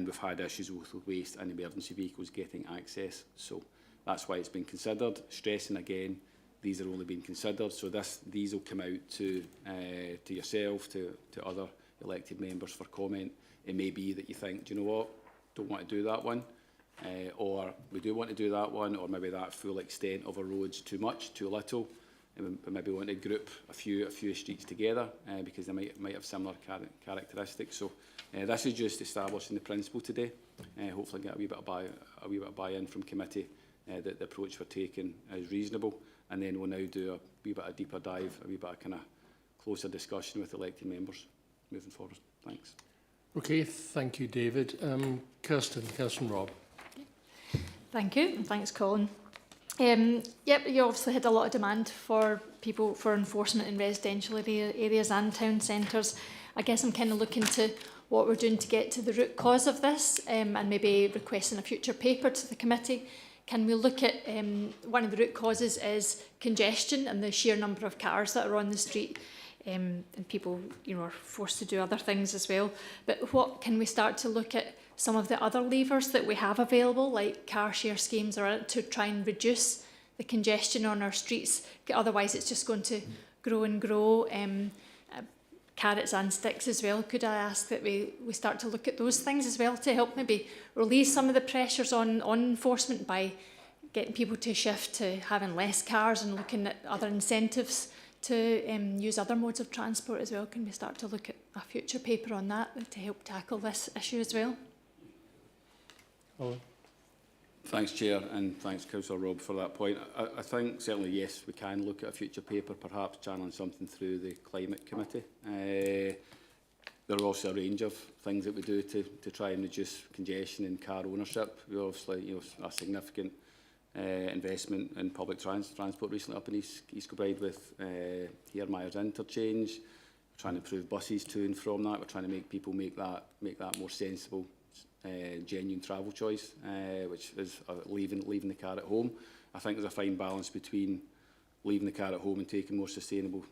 we've had issues with waste and emergency vehicles getting access. So that's why it's been considered. Stressing again, these are only being considered, so these will come out to yourself, to other elected members for comment. It may be that you think, do you know what, don't want to do that one. Or we do want to do that one, or maybe that full extent of a road's too much, too little, and we maybe want to group a few streets together because they might have similar characteristics. So this is just establishing the principle today. Hopefully get a wee bit of buy-in from committee that the approach we're taking is reasonable, and then we'll now do a wee bit of deeper dive, a wee bit of kind of closer discussion with elected members moving forward. Thanks. Okay, thank you, David. Kirsten Robb. Thank you, and thanks, Colin. Yep, you obviously had a lot of demand for enforcement in residential areas and town centres. I guess I'm kind of looking to what we're doing to get to the root cause of this, and maybe requesting a future paper to the committee. Can we look at one of the root causes is congestion and the sheer number of cars that are on the street, and people are forced to do other things as well. But what can we start to look at some of the other levers that we have available, like car share schemes, or to try and reduce the congestion on our streets? Otherwise it's just going to grow and grow. Carrots and sticks as well. Could I ask that we start to look at those things as well to help maybe release some of the pressures on enforcement by getting people to shift to having less cars and looking at other incentives to use other modes of transport as well? Can we start to look at a future paper on that to help tackle this issue as well? Thanks, Chair, and thanks, Councillor Robb, for that point. I think certainly, yes, we can look at a future paper, perhaps channeling something through the Climate Committee. There are also a range of things that we do to try and reduce congestion in car ownership. We obviously, a significant investment in public transport recently up in East Kilbride with Here Myers Interchange. We're trying to improve buses to and from that. We're trying to make people make that more sensible, genuine travel choice, which is leaving the car at home. I think there's a fine balance between leaving the car at home and taking more sustainable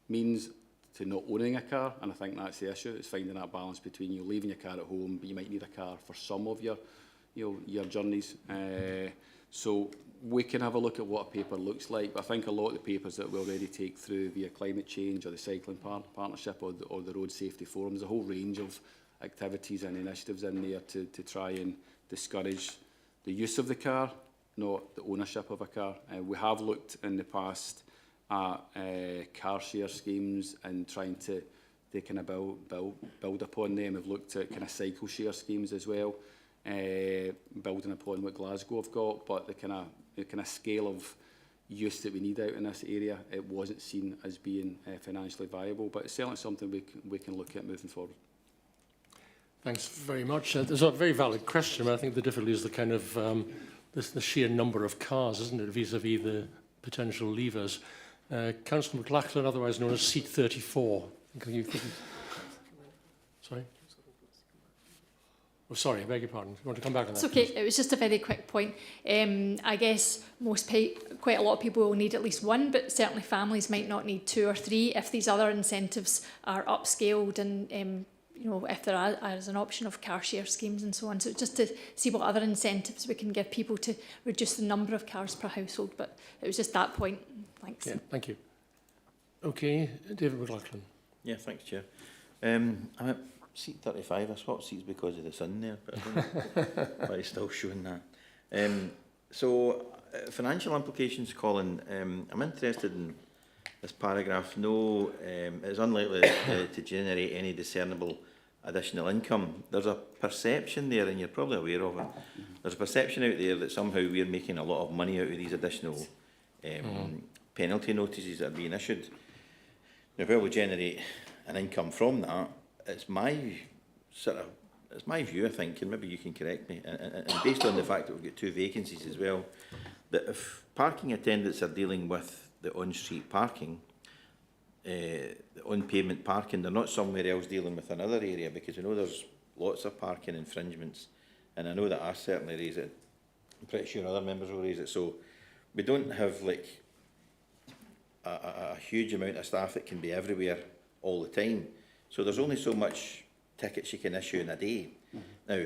means to not owning a car, and I think that's the issue. It's finding that balance between you leaving your car at home, but you might need a car for some of your journeys. So we can have a look at what a paper looks like, but I think a lot of the papers that we already take through via climate change or the cycling partnership or the road safety forum, there's a whole range of activities and initiatives in there to try and discourage the use of the car, not the ownership of a car. We have looked in the past at car share schemes and trying to kind of build upon them. We've looked at kind of cycle share schemes as well, building upon what Glasgow have got, but the kind of scale of use that we need out in this area, it wasn't seen as being financially viable, but it's certainly something we can look at moving forward. Thanks very much. There's a very valid question, but I think the difficulty is the kind of the sheer number of cars, isn't it, vis-a-vis the potential levers. Councillor McLachlan, otherwise known as Seat 34. Sorry? Oh, sorry, I beg your pardon. You want to come back on that? It's okay. Please? It was just a very quick point. I guess quite a lot of people will need at least one, but certainly families might not need 2 or 3 if these other incentives are upscaled and if there is an option of car share schemes and so on. So just to see what other incentives we can give people to reduce the number of cars per household. But it was just that point. Thanks. Yeah, thank you. Okay, David McLachlan. Yeah, thanks, Chair. I'm seat 35, I swapped seats because of the sun there, but I don't know why it's still showing that. Financial implications, Colin. I'm interested in this paragraph. No, it's unlikely to generate any discernible additional income. There's a perception there, and you're probably aware of it. There's a perception out there that somehow we're making a lot of money out of these additional penalty notices that are being issued. Now, where we generate an income from that, it's my view, I think, and maybe you can correct me, and based on the fact that we've got 2 vacancies as well, that if parking attendants are dealing with the on-street parking, the on-pavement parking, they're not somewhere else dealing with another area, because I know there's lots of parking infringements, and I know that I certainly raise it. I'm pretty sure other members will raise it. So we don't have like a huge amount of staff that can be everywhere all the time. So there's only so much tickets you can issue in a day. Now,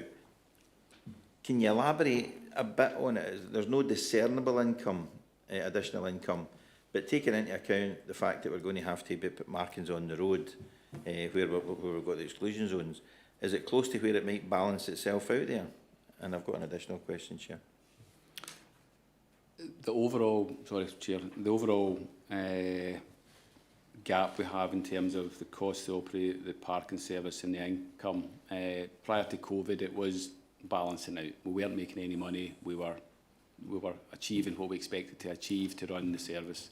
can you elaborate a bit on it? There's no discernible income, additional income, but taking into account the fact that we're going to have to put markings on the road where we've got the exclusion zones, is it close to where it might balance itself out there? And I've got an additional question, Chair. The overall, sorry, Chair, the overall gap we have in terms of the cost to operate the parking service and the income, prior to COVID, it was balancing out. We weren't making any money. We were achieving what we expected to achieve to run the service.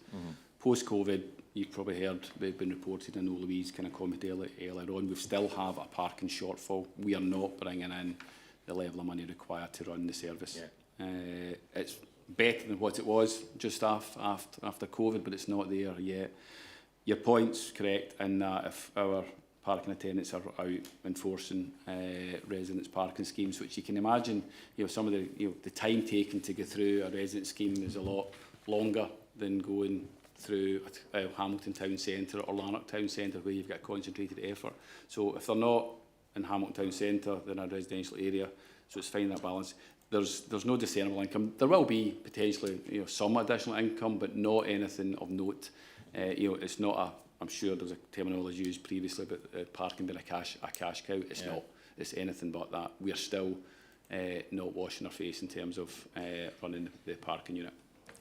Post-COVID, you've probably heard, we've been reported, and Louise kind of commented earlier on, we still have a parking shortfall. We are not bringing in the level of money required to run the service. Yeah. It's better than what it was just after COVID, but it's not there yet. Your point's correct in that if our parking attendants are out enforcing residents' parking schemes, which you can imagine, some of the time taken to go through a resident scheme is a lot longer than going through Hamilton Town Centre or Lanark Town Centre, where you've got concentrated effort. So if they're not in Hamilton Town Centre, they're in a residential area, so it's finding that balance. There's no discernible income. There will be potentially some additional income, but not anything of note. It's not a, I'm sure there was a terminology used previously, but parking being a cash cow. It's not. It's anything but that. We are still not washing our face in terms of running the parking unit.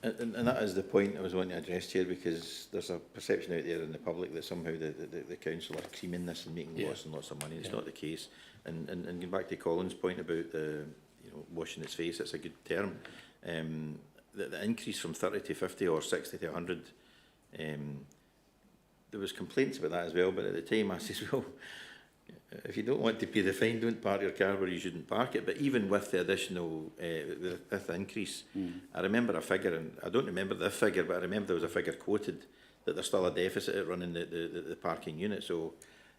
And that is the point I was wanting to address here, because there's a perception out there in the public that somehow the council are creaming this and making lots and lots of money. It's not the case. And going back to Colin's point about the washing its face, it's a good term. The increase from 30 to 50 or 60 to 100, there was complaints about that as well, but at the time I said, well, if you don't want to pay the fine, don't park your car where you shouldn't park it. But even with the additional with the increase, I remember a figure, and I don't remember the figure, but I remember there was a figure quoted that there's still a deficit at running the parking unit. So,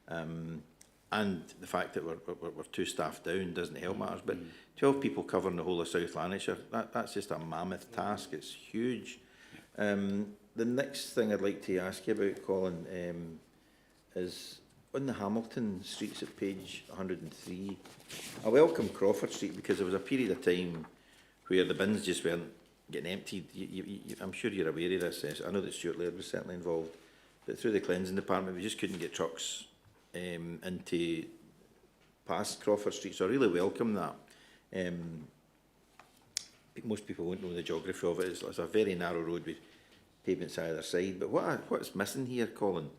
and the fact that we're 2 staff down doesn't help matters. But 12 people covering the whole of South Lanarkshire, that's just a mammoth task. It's huge. The next thing I'd like to ask you about, Colin, is on the Hamilton streets at page 103. I welcome Crawford Street because there was a period of time where the bins just weren't getting emptied. I'm sure you're aware of this. I know that Stuart Laird was certainly involved, but through the cleansing department we just couldn't get trucks into past Crawford Street, so I really welcome that. Most people won't know the geography of it. It's a very narrow road with pavements either side, but what's missing here, Colin,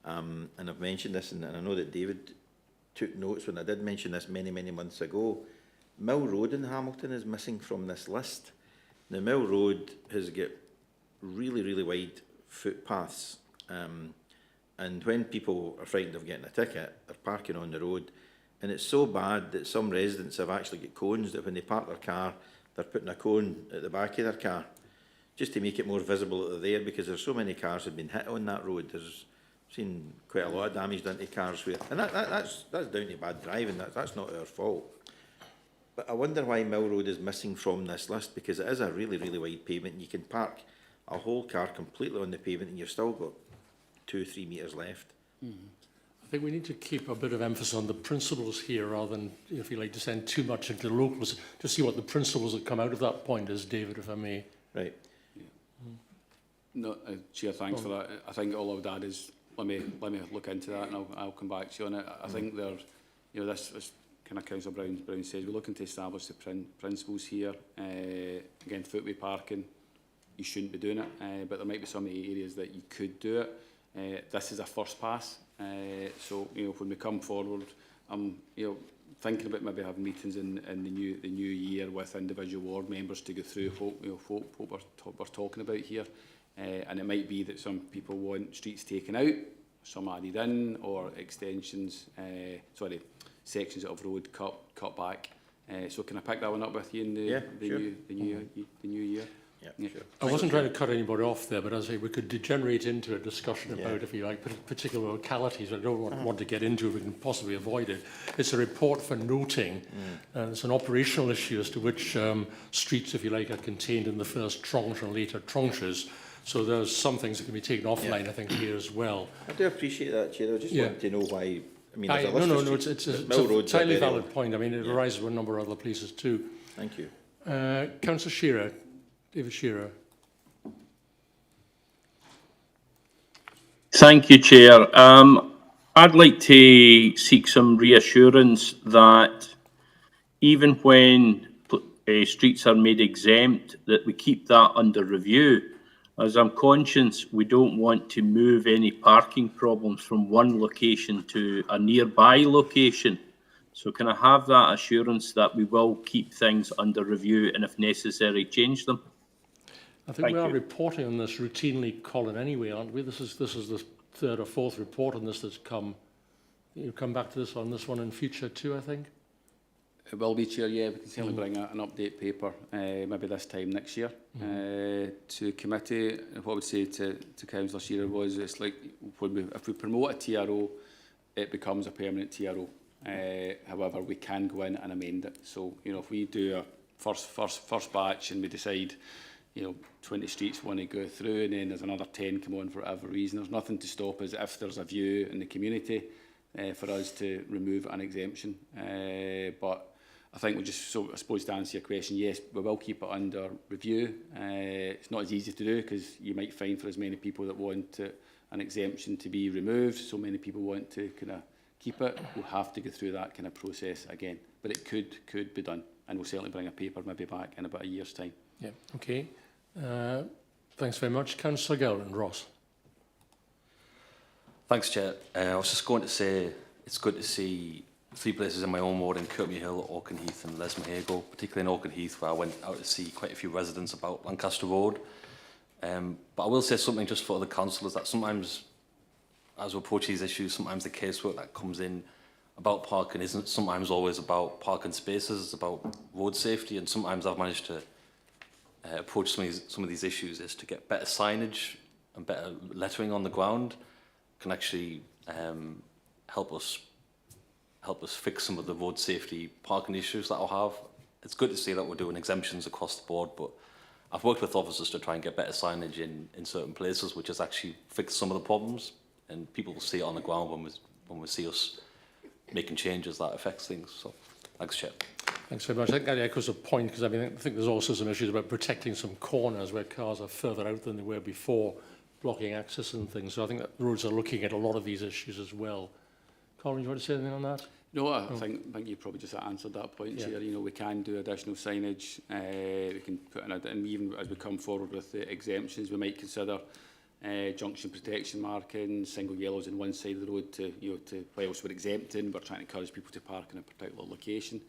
and I've mentioned this, and I know that David took notes when I did mention this many months ago. Mill Road in Hamilton is missing from this list. Now, Mill Road has got really wide footpaths, and when people are frightened of getting a ticket, they're parking on the road, and it's so bad that some residents have actually got cones that when they park their car, they're putting a cone at the back of their car just to make it more visible that they're there, because there's so many cars have been hit on that road. There's seen quite a lot of damage done to cars where, and that's down to bad driving. That's not our fault. But I wonder why Mill Road is missing from this list, because it is a really wide pavement. You can park a whole car completely on the pavement and you've still got 2-3 metres left. I think we need to keep a bit of emphasis on the principles here rather than, if you like, to send too much into the locals, to see what the principles that come out of that point is, David, if I may. Right. No, Chair, thanks for that. I think all I would add is let me look into that, and I'll come back to you on it. I think you know, this, as kind of Councillor Brown says, we're looking to establish the principles here. Again, footway parking, you shouldn't be doing it, but there might be some areas that you could do it. This is a first pass, so you know, when we come forward, I'm you know, thinking about maybe having meetings in the new year with individual ward members to go through what we're talking about here, and it might be that some people want streets taken out, some added in, or extensions, sections of road cut back. So can I pick that one up with you in the new year? Yeah, sure. I wasn't trying to cut anybody off there, but as I say, we could degenerate into a discussion about, if you like, particular localities. I don't want to get into it. We can possibly avoid it. It's a report for noting, and it's an operational issue as to which streets, if you like, are contained in the first tranche and later tranches. So there's some things that can be taken offline, I think, here as well. I do appreciate that, Chair. I just want to know why. I mean, there's a list no, of it's streets, a Mill Road's entirely a very valid point. I mean, it arises with a number of other places too. Thank you. Councillor Shearer. David Shearer. Thank you, Chair. I'd like to seek some reassurance that even when streets are made exempt, that we keep that under review. As I'm conscious, we don't want to move any parking problems from one location to a nearby location. So can I have that assurance that we will keep things under review and if necessary, change them? I think we are reporting on this routinely, Colin, anyway, aren't we? This is the third or fourth report on this that's come. You'll come back to this on this one in future too, I think. It will be, Chair, yeah. We can certainly bring an update paper, maybe this time next year, to committee. What I would say to Councillor Shearer was, it's like if we promote a TRO, it becomes a permanent TRO. However, we can go in and amend it. So, you know, if we do a first batch and we decide, you know, 20 streets want to go through and then there's another 10 come on for whatever reason, there's nothing to stop us if there's a view in the community for us to remove an exemption. But I think we just, so I suppose to answer your question, yes, we will keep it under review. It's not as easy to do because you might find for as many people that want an exemption to be removed, so many people want to kind of keep it, we'll have to go through that kind of process again. But it could be done, and we'll certainly bring a paper maybe back in about a year's time. Yeah, okay. Thanks very much. Councillor Gilran, Ross. Thanks, Chair. I was just going to say it's good to see 3 places in my own ward in Courtney Hill, Auchenheath and Lesmahago, particularly in Auchenheath, where I went out to see quite a few residents about Lancaster Road. But I will say something just for the councillors, that sometimes, as we approach these issues, sometimes the casework that comes in about parking isn't sometimes always about parking spaces, it's about road safety, and sometimes I've managed to approach some of these issues is to get better signage and better lettering on the ground can actually help us fix some of the road safety parking issues that I'll have. It's good to see that we're doing exemptions across the board, but I've worked with officers to try and get better signage in certain places, which has actually fixed some of the problems, and people will see it on the ground when we see us making changes that affects things. So, thanks, Chair. Thanks very much. I think that echoes a point, because I think there's also some issues about protecting some corners where cars are further out than they were before, blocking access and things. So I think that the roads are looking at a lot of these issues as well. Colin, do you want to say anything on that? No, I think you probably just answered that point, Chair. You know, we can do additional signage. We can put in, and even as we come forward with the exemptions, we might consider junction protection marking, single yellows on one side of the road to, you know, to whilst we're exempting, we're trying to encourage people to park in a particular location.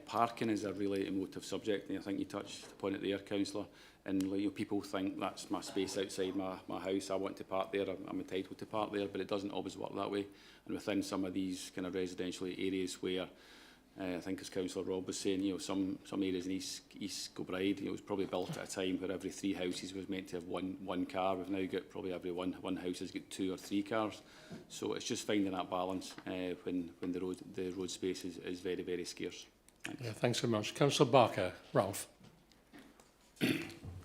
Parking is a really emotive subject, and I think you touched upon it there, Councillor. And you know, people think that's my space outside my house, I want to park there, I'm entitled to park there, but it doesn't always work that way. And within some of these kind of residential areas where, I think as Councillor Rob was saying, you know, some areas in East Kilbride, you know, it was probably built at a time where every 3 houses was meant to have one car. We've now got probably every one house has got 2 or 3 cars. So it's just finding that balance when the road space is very, very scarce. Thanks. Yeah, thanks very much. Councillor Barker, Ralph.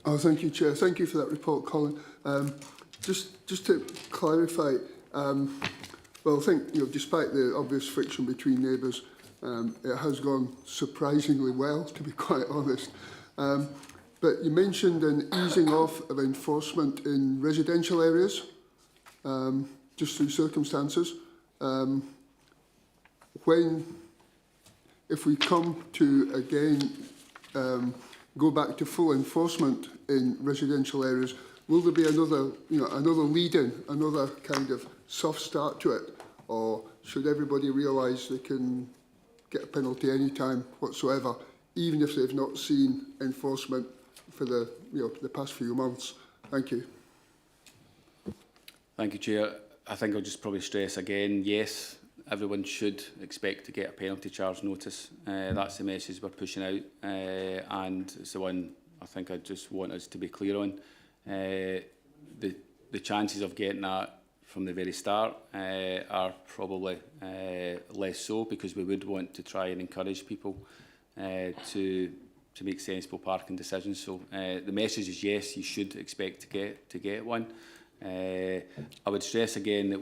Oh, thank you, Chair. Thank you for that report, Colin. Just to clarify, well, I think, you know, despite the obvious friction between neighbours, it has gone surprisingly well, to be quite honest. But you mentioned an easing off of enforcement in residential areas, just through circumstances. if we come to again go back to full enforcement in residential areas, will there be another, another lead-in, another kind of soft start to it, or should everybody realise they can get a penalty any time whatsoever, even if they've not seen enforcement for the the past few months? Thank you. Thank you, Chair. I think I'll just probably stress again, yes, everyone should expect to get a penalty charge notice. That's the message we're pushing out, and it's the one I think I just want us to be clear on. The chances of getting that from the very start are probably less so, because we would want to try and encourage people to make sensible parking decisions. So the message is yes, you should expect to get one. I would stress again that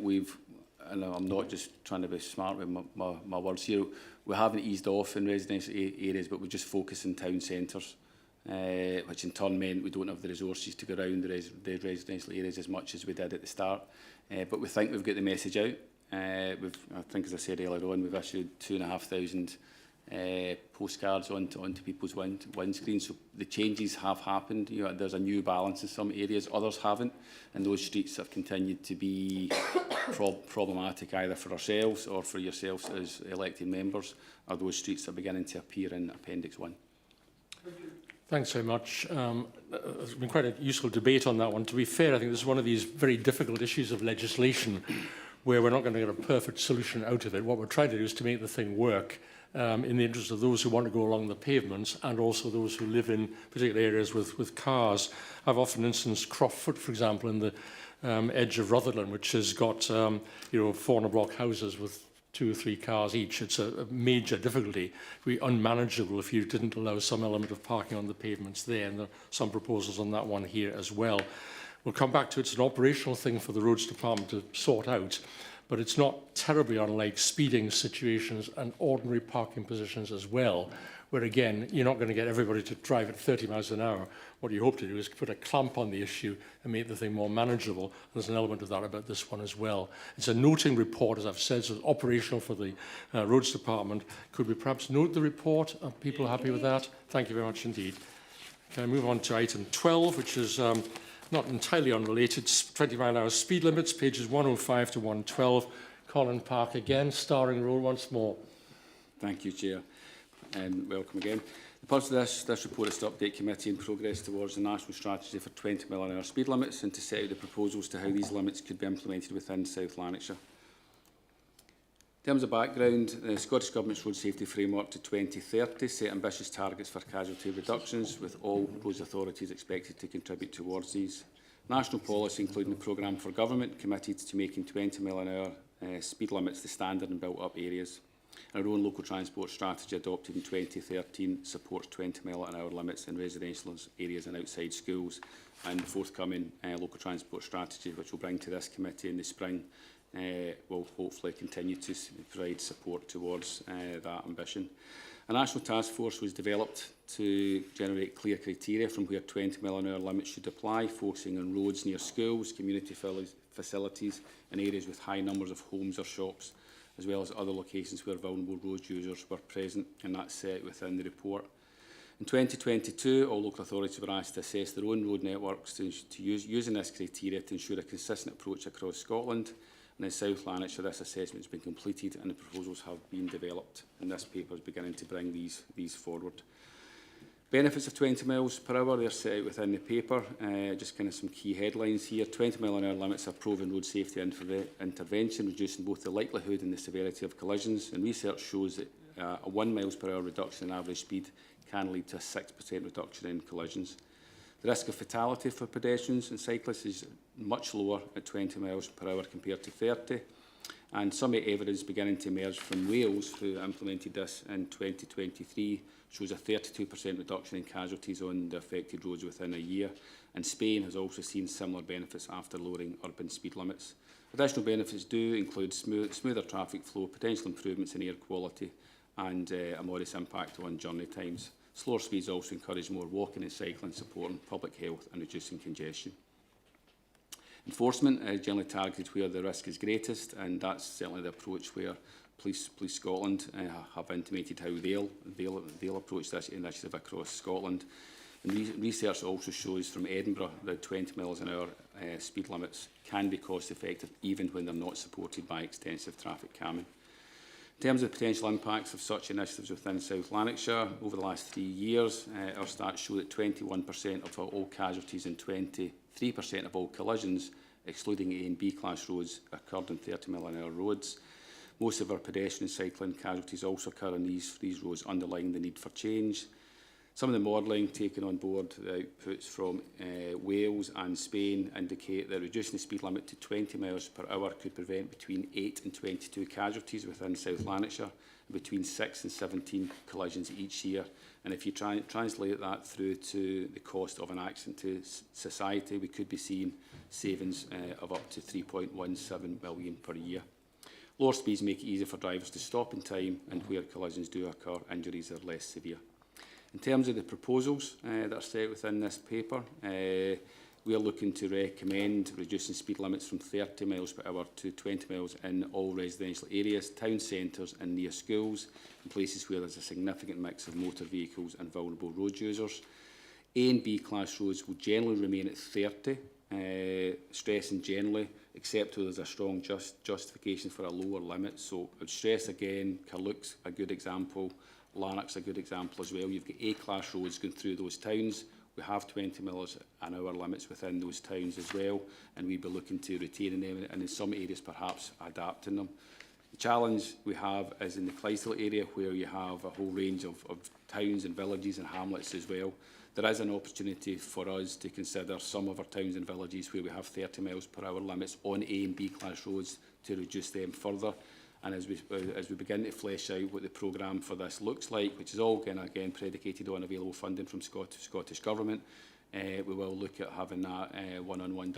and I'm not just trying to be smart with my words here, we haven't eased off in residential areas, but we just focus in town centres, which in turn meant we don't have the resources to go around the residential areas as much as we did at the start. But we think we've got the message out. I think, as I said earlier on, we've issued 2,500 postcards onto people's windscreens. So the changes have happened. There's a new balance in some areas, others haven't, and those streets have continued to be problematic either for ourselves or for yourselves as elected members, or those streets are beginning to appear in Appendix 1. Thanks very much. There's been quite a useful debate on that one. To be fair, I think this is one of these very difficult issues of legislation where we're not going to get a perfect solution out of it. What we're trying to do is to make the thing work in the interest of those who want to go along the pavements and also those who live in particular areas with cars. I've often instanced Croftfoot, for example, in the edge of Rutherglen, which has got 400 block houses with 2 or 3 cars each. It's a major difficulty. It would be unmanageable if you didn't allow some element of parking on the pavements there, and there are some proposals on that one here as well. We'll come back to it. It's an operational thing for the Roads Department to sort out, but it's not terribly unlike speeding situations and ordinary parking positions as well, where again, you're not going to get everybody to drive at 30 miles an hour. What you hope to do is put a clamp on the issue and make the thing more manageable. And there's an element of that about this one as well. It's a noting report, as I've said, so it's operational for the Roads Department. Could we perhaps note the report? Are people happy with that? Thank you very much indeed. Can I move on to item 12, which is not entirely unrelated, 20-mile-an-hour speed limits, pages 105 to 112. Colin Park again, starring role once more. Thank you, Chair, and welcome again. The purpose of this report is to update committee in progress towards the national strategy for 20-mile-an-hour speed limits and to set out the proposals to how these limits could be implemented within South Lanarkshire. In terms of background, the Scottish Government's Road Safety Framework to 2030 set ambitious targets for casualty reductions, with all roads authorities expected to contribute towards these. National policy, including the Programme for Government, committed to making 20-mile-an-hour speed limits the standard in built-up areas. Our own local transport strategy, adopted in 2013, supports 20-mile-an-hour limits in residential areas and outside schools, and the forthcoming local transport strategy, which we'll bring to this committee in the spring, will hopefully continue to provide support towards that ambition. A national task force was developed to generate clear criteria from where 20-mile-an-hour limits should apply, focusing on roads near schools, community facilities and areas with high numbers of homes or shops, as well as other locations where vulnerable road users were present, and that's set within the report. In 2022, all local authorities were asked to assess their own road networks using this criteria to ensure a consistent approach across Scotland. And in South Lanarkshire, this assessment has been completed and the proposals have been developed, and this paper is beginning to bring these forward. Benefits of 20 miles per hour, they're set out within the paper. Just kind of some key headlines here. 20-mile-an-hour limits are proven road safety intervention, reducing both the likelihood and the severity of collisions. And research shows that a 1 miles per hour reduction in average speed can lead to a 6% reduction in collisions. The risk of fatality for pedestrians and cyclists is much lower at 20 miles per hour compared to 30. And some evidence beginning to emerge from Wales, who implemented this in 2023, shows a 32% reduction in casualties on the affected roads within a year. And Spain has also seen similar benefits after lowering urban speed limits. Additional benefits do include smoother traffic flow, potential improvements in air quality, and a modest impact on journey times. Slower speeds also encourage more walking and cycling, supporting public health and reducing congestion. Enforcement is generally targeted where the risk is greatest, and that's certainly the approach where Police Scotland have intimated how they'll approach this initiative across Scotland. And research also shows from Edinburgh that 20 miles an hour speed limits can be cost effective even when they're not supported by extensive traffic calming. In terms of the potential impacts of such initiatives within South Lanarkshire, over the last 3 years, our stats show that 21% of all casualties and 23% of all collisions, excluding A and B class roads, occurred on 30 mile an hour roads. Most of our pedestrian and cycling casualties also occur on these roads, underlying the need for change. Some of the modelling taken on board, the outputs from Wales and Spain indicate that reducing the speed limit to 20 miles per hour could prevent between 8 and 22 casualties within South Lanarkshire, and between 6 and 17 collisions each year. And if you translate that through to the cost of an accident to society, we could be seeing savings of up to £3.17 million per year. Lower speeds make it easier for drivers to stop in time, and where collisions do occur, injuries are less severe. In terms of the proposals that are set within this paper, we are looking to recommend reducing speed limits from 30 miles per hour to 20 miles in all residential areas, town centres and near schools, in places where there's a significant mix of motor vehicles and vulnerable road users. A and B class roads will generally remain at 30, stressing generally, except where there's a strong justification for a lower limit. So I would stress again, Carluke's a good example, Lanark's a good example as well. You've got A-class roads going through those towns. We have 20 miles an hour limits within those towns as well, and we'd be looking to retaining them and in some areas perhaps adapting them. The challenge we have is in the Clydesdale area, where you have a whole range of towns and villages and hamlets as well. There is an opportunity for us to consider some of our towns and villages where we have 30 miles per hour limits on A and B class roads to reduce them further. And as we begin to flesh out what the programme for this looks like, which is all again predicated on available funding from Scottish Government, we will look at having that one-on-one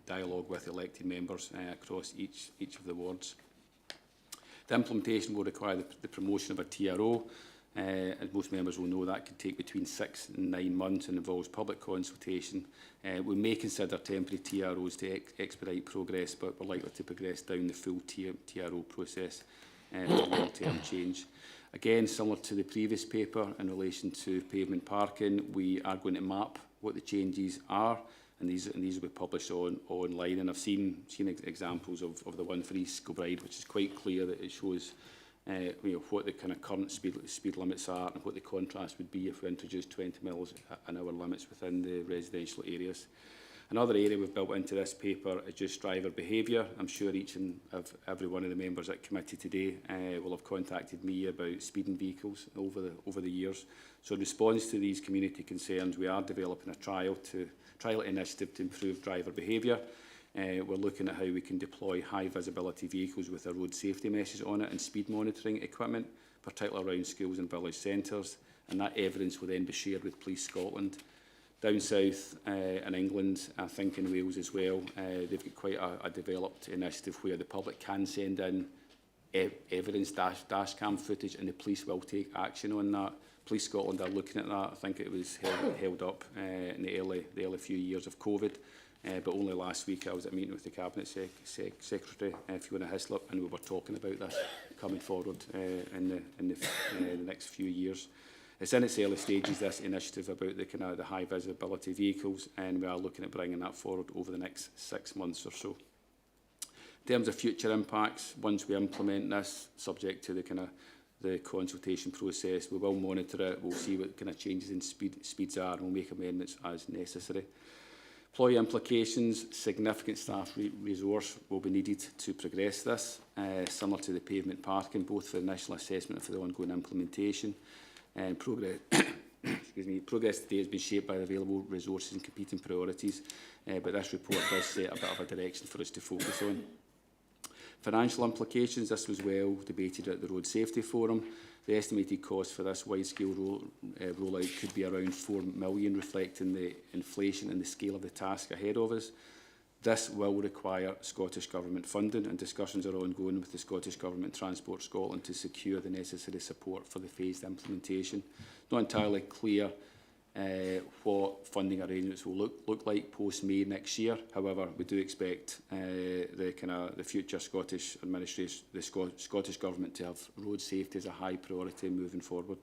dialogue with elected members across each of the wards. The implementation will require the promotion of a TRO. As most members will know, that can take between 6 and 9 months and involves public consultation. We may consider temporary TROs to expedite progress, but we're likely to progress down the full TRO process for long-term change. Again, similar to the previous paper in relation to pavement parking, we are going to map what the changes are, and these will be published online. And I've seen examples of the one for East Kilbride, which is quite clear that it shows what the kind of current speed limits are and what the contrast would be if we introduced 20 miles an hour limits within the residential areas. Another area we've built into this paper is just driver behaviour. I'm sure each and every one of the members at committee today will have contacted me about speeding vehicles over the years. So in response to these community concerns, we are developing a trial initiative to improve driver behaviour. We're looking at how we can deploy high visibility vehicles with a road safety message on it and speed monitoring equipment, particularly around schools and village centres, and that evidence will then be shared with Police Scotland. Down south in England, I think in Wales as well, they've got quite a developed initiative where the public can send in evidence dash cam footage and the police will take action on that. Police Scotland are looking at that. I think it was held up in the early few years of COVID. But only last week I was at a meeting with the Cabinet Secretary, Fiona Hislop, and we were talking about this coming forward in the next few years. It's in its early stages, this initiative about the high visibility vehicles, and we are looking at bringing that forward over the next 6 months or so. In terms of future impacts, once we implement this, subject to the consultation process, we will monitor it, we'll see what kind of changes in speeds are, and we'll make amendments as necessary. Employee implications, significant staff resource will be needed to progress this, similar to the pavement parking, both for initial assessment and for the ongoing implementation. And progress today has been shaped by the available resources and competing priorities, but this report does set a bit of a direction for us to focus on. Financial implications, this was well debated at the Road Safety Forum. The estimated cost for this wide-scale rollout could be around £4 million, reflecting the inflation and the scale of the task ahead of us. This will require Scottish Government funding, and discussions are ongoing with the Scottish Government Transport Scotland to secure the necessary support for the phased implementation. Not entirely clear what funding arrangements will look like post-May next year. However, we do expect the future Scottish administration, the Scottish Government, to have road safety as a high priority moving forward.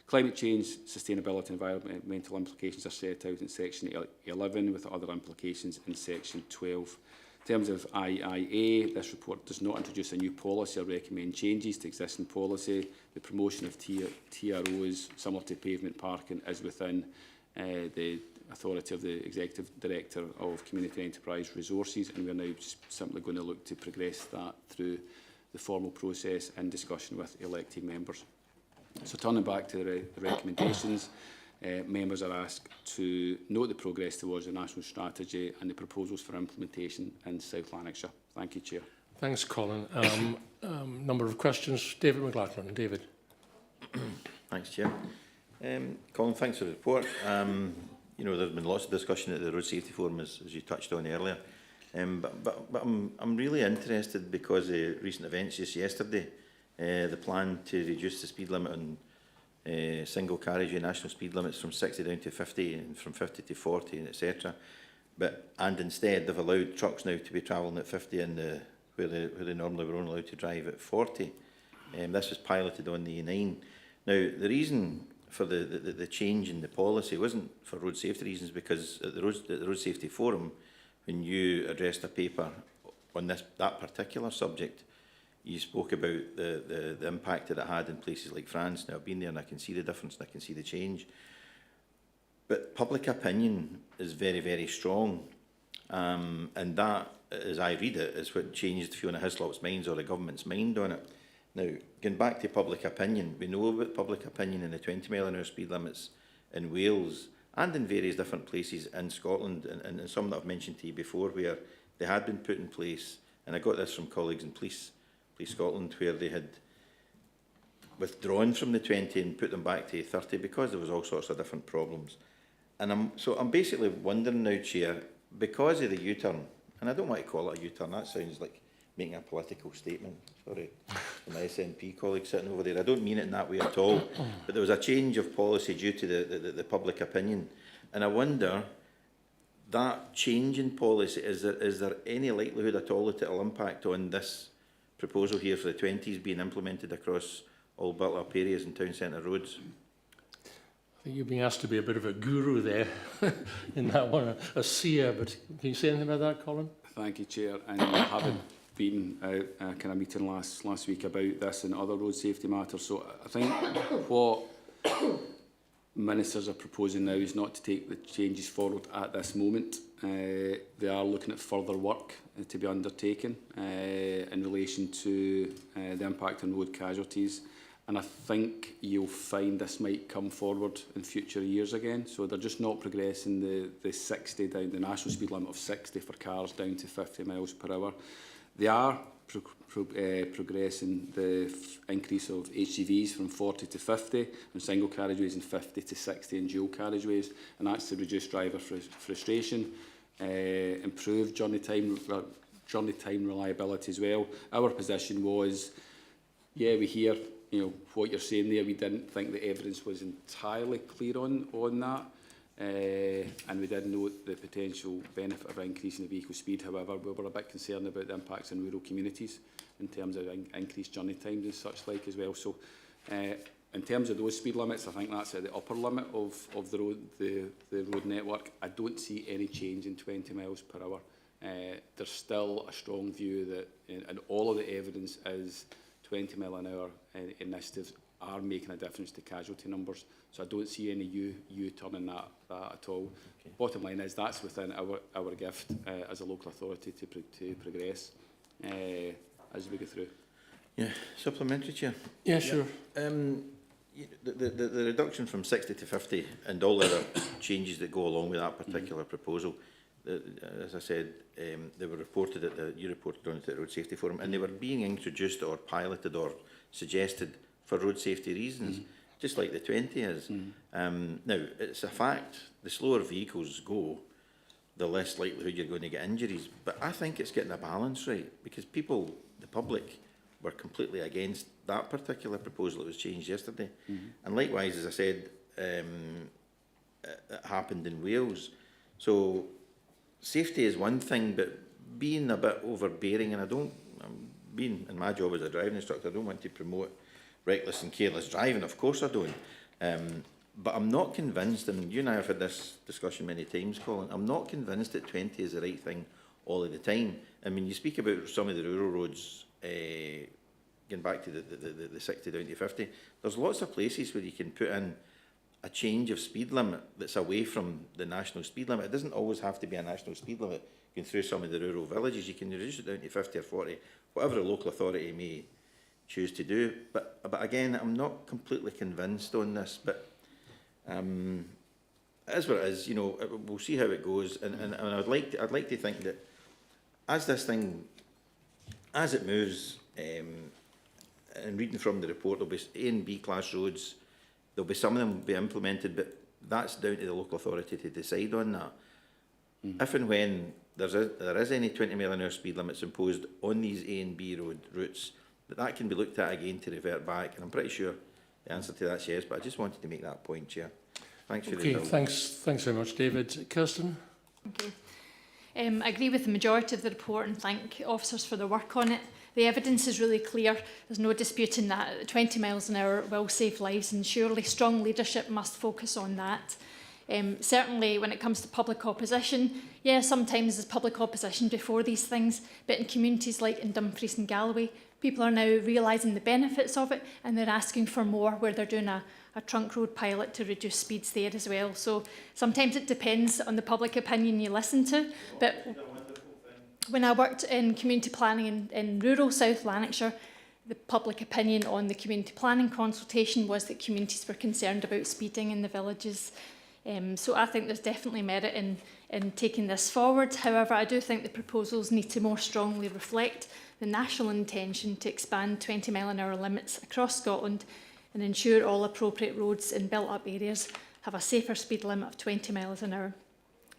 Climate change, sustainability and environmental implications are set out in section 11, with other implications in section 12. In terms of IIA, this report does not introduce a new policy or recommend changes to existing policy. The promotion of TROs, similar to pavement parking, is within the authority of the Executive Director of Community Enterprise Resources, and we are now just simply going to look to progress that through the formal process in discussion with elected members. So turning back to the recommendations, members are asked to note the progress towards the national strategy and the proposals for implementation in South Lanarkshire. Thank you, Chair. Thanks, Colin. Number of questions. David McLachlan. David. Thanks, Chair. Colin, thanks for the report. You know, there's been lots of discussion at the Road Safety Forum, as you touched on earlier. But I'm really interested because of recent events just yesterday. The plan to reduce the speed limit on single carriageway national speed limits from 60 down to 50 and from 50 to 40, etc. And instead they've allowed trucks now to be travelling at 50 in where they normally were only allowed to drive at 40. This was piloted on the E9. Now the reason for the change in the policy wasn't for road safety reasons, because at the Road Safety Forum, when you addressed a paper on that particular subject, you spoke about the impact that it had in places like France. Now, I've been there and I can see the difference and I can see the change. But public opinion is very, very strong. And that, as I read it, is what changed Fiona Hislop's mind or the government's mind on it. Now, going back to public opinion, we know about public opinion in the 20-mile-an-hour speed limits in Wales and in various different places in Scotland, and some that I've mentioned to you before, where they had been put in place, and I got this from colleagues in Police Scotland, where they had withdrawn from the 20 and put them back to 30 because there was all sorts of different problems. And I'm basically wondering now, Chair, because of the U-turn, and I don't want to call it a U-turn, that sounds like making a political statement, sorry, to my SNP colleague sitting over there. I don't mean it in that way at all, but there was a change of policy due to the public opinion. And I wonder, that change in policy, is there any likelihood at all that it will impact on this proposal here for the 20s being implemented across all built-up areas and town centre roads? I think you're being asked to be a bit of a guru there in that one, a seer, but can you say anything about that, Colin? Thank you, Chair. And having been out a kind of meeting last week about this and other road safety matters, so I think what ministers are proposing now is not to take the changes forward at this moment. They are looking at further work to be undertaken in relation to the impact on road casualties. And I think you'll find this might come forward in future years again. So they're just not progressing the 60 down, the national speed limit of 60 for cars down to 50 miles per hour. They are progressing the increase of HGVs from 40 to 50 on single carriageways and 50 to 60 in dual carriageways, and that's to reduce driver frustration, improve journey time reliability as well. Our position was, yeah, we hear what you're saying there. We didn't think the evidence was entirely clear on that. And we did note the potential benefit of increasing the vehicle speed. However, we were a bit concerned about the impacts on rural communities in terms of increased journey times and such like as well. So in terms of those speed limits, I think that's at the upper limit of the road network. I don't see any change in 20 miles per hour. There's still a strong view that, and all of the evidence is 20 mile an hour initiatives are making a difference to casualty numbers. So I don't see any U-turn in that at all. Okay. Bottom line is that's within our gift as a local authority to progress as we go through. Yeah, supplementary, Chair. Yeah, sure. The reduction from 60 to 50 and all the other changes that go along with that particular proposal, as I said, they were reported you reported on it at the Road Safety Forum, and they were being introduced or piloted or suggested for road safety reasons, just like the 20 is. Now, it's a fact, the slower vehicles go, the less likelihood you're going to get injuries. But I think it's getting a balance right, because people, the public, were completely against that particular proposal that was changed yesterday. And likewise, as I said, that happened in Wales. So safety is one thing, but being a bit overbearing, and being in my job as a driving instructor, I don't want to promote reckless and careless driving, of course I don't. But I'm not convinced, and you and I have had this discussion many times, Colin, I'm not convinced that 20 is the right thing all of the time. I mean, you speak about some of the rural roads, getting back to the 60 down to 50, there's lots of places where you can put in a change of speed limit that's away from the national speed limit. It doesn't always have to be a national speed limit. Going through some of the rural villages, you can reduce it down to 50 or 40, whatever the local authority may choose to do. But again, I'm not completely convinced on this, but it is what it is. You know, we'll see how it goes, and I'd like to think that as this thing, as it moves, and reading from the report, there'll be A and B class roads. There'll be some of them be implemented, but that's down to the local authority to decide on that. If and when there is any 20-mile-an-hour speed limits imposed on these A and B routes, that can be looked at again to revert back. And I'm pretty sure the answer to that's yes, but I just wanted to make that point, Chair. Thanks for the bill. Thanks very much, David. Kirsten? Okay. I agree with the majority of the report and thank officers for their work on it. The evidence is really clear. There's no disputing that 20 miles an hour will save lives, and surely strong leadership must focus on that. Certainly when it comes to public opposition, yeah, sometimes there's public opposition before these things, but in communities like in Dumfries and Galloway, people are now realising the benefits of it, and they're asking for more, where they're doing a trunk road pilot to reduce speeds there as well. So sometimes it depends on the public opinion you listen to. But when I worked in community planning in rural South Lanarkshire, the public opinion on the community planning consultation was that communities were concerned about speeding in the villages. So I think there's definitely merit in taking this forward. However, I do think the proposals need to more strongly reflect the national intention to expand 20-mile-an-hour limits across Scotland and ensure all appropriate roads in built-up areas have a safer speed limit of 20 miles an hour.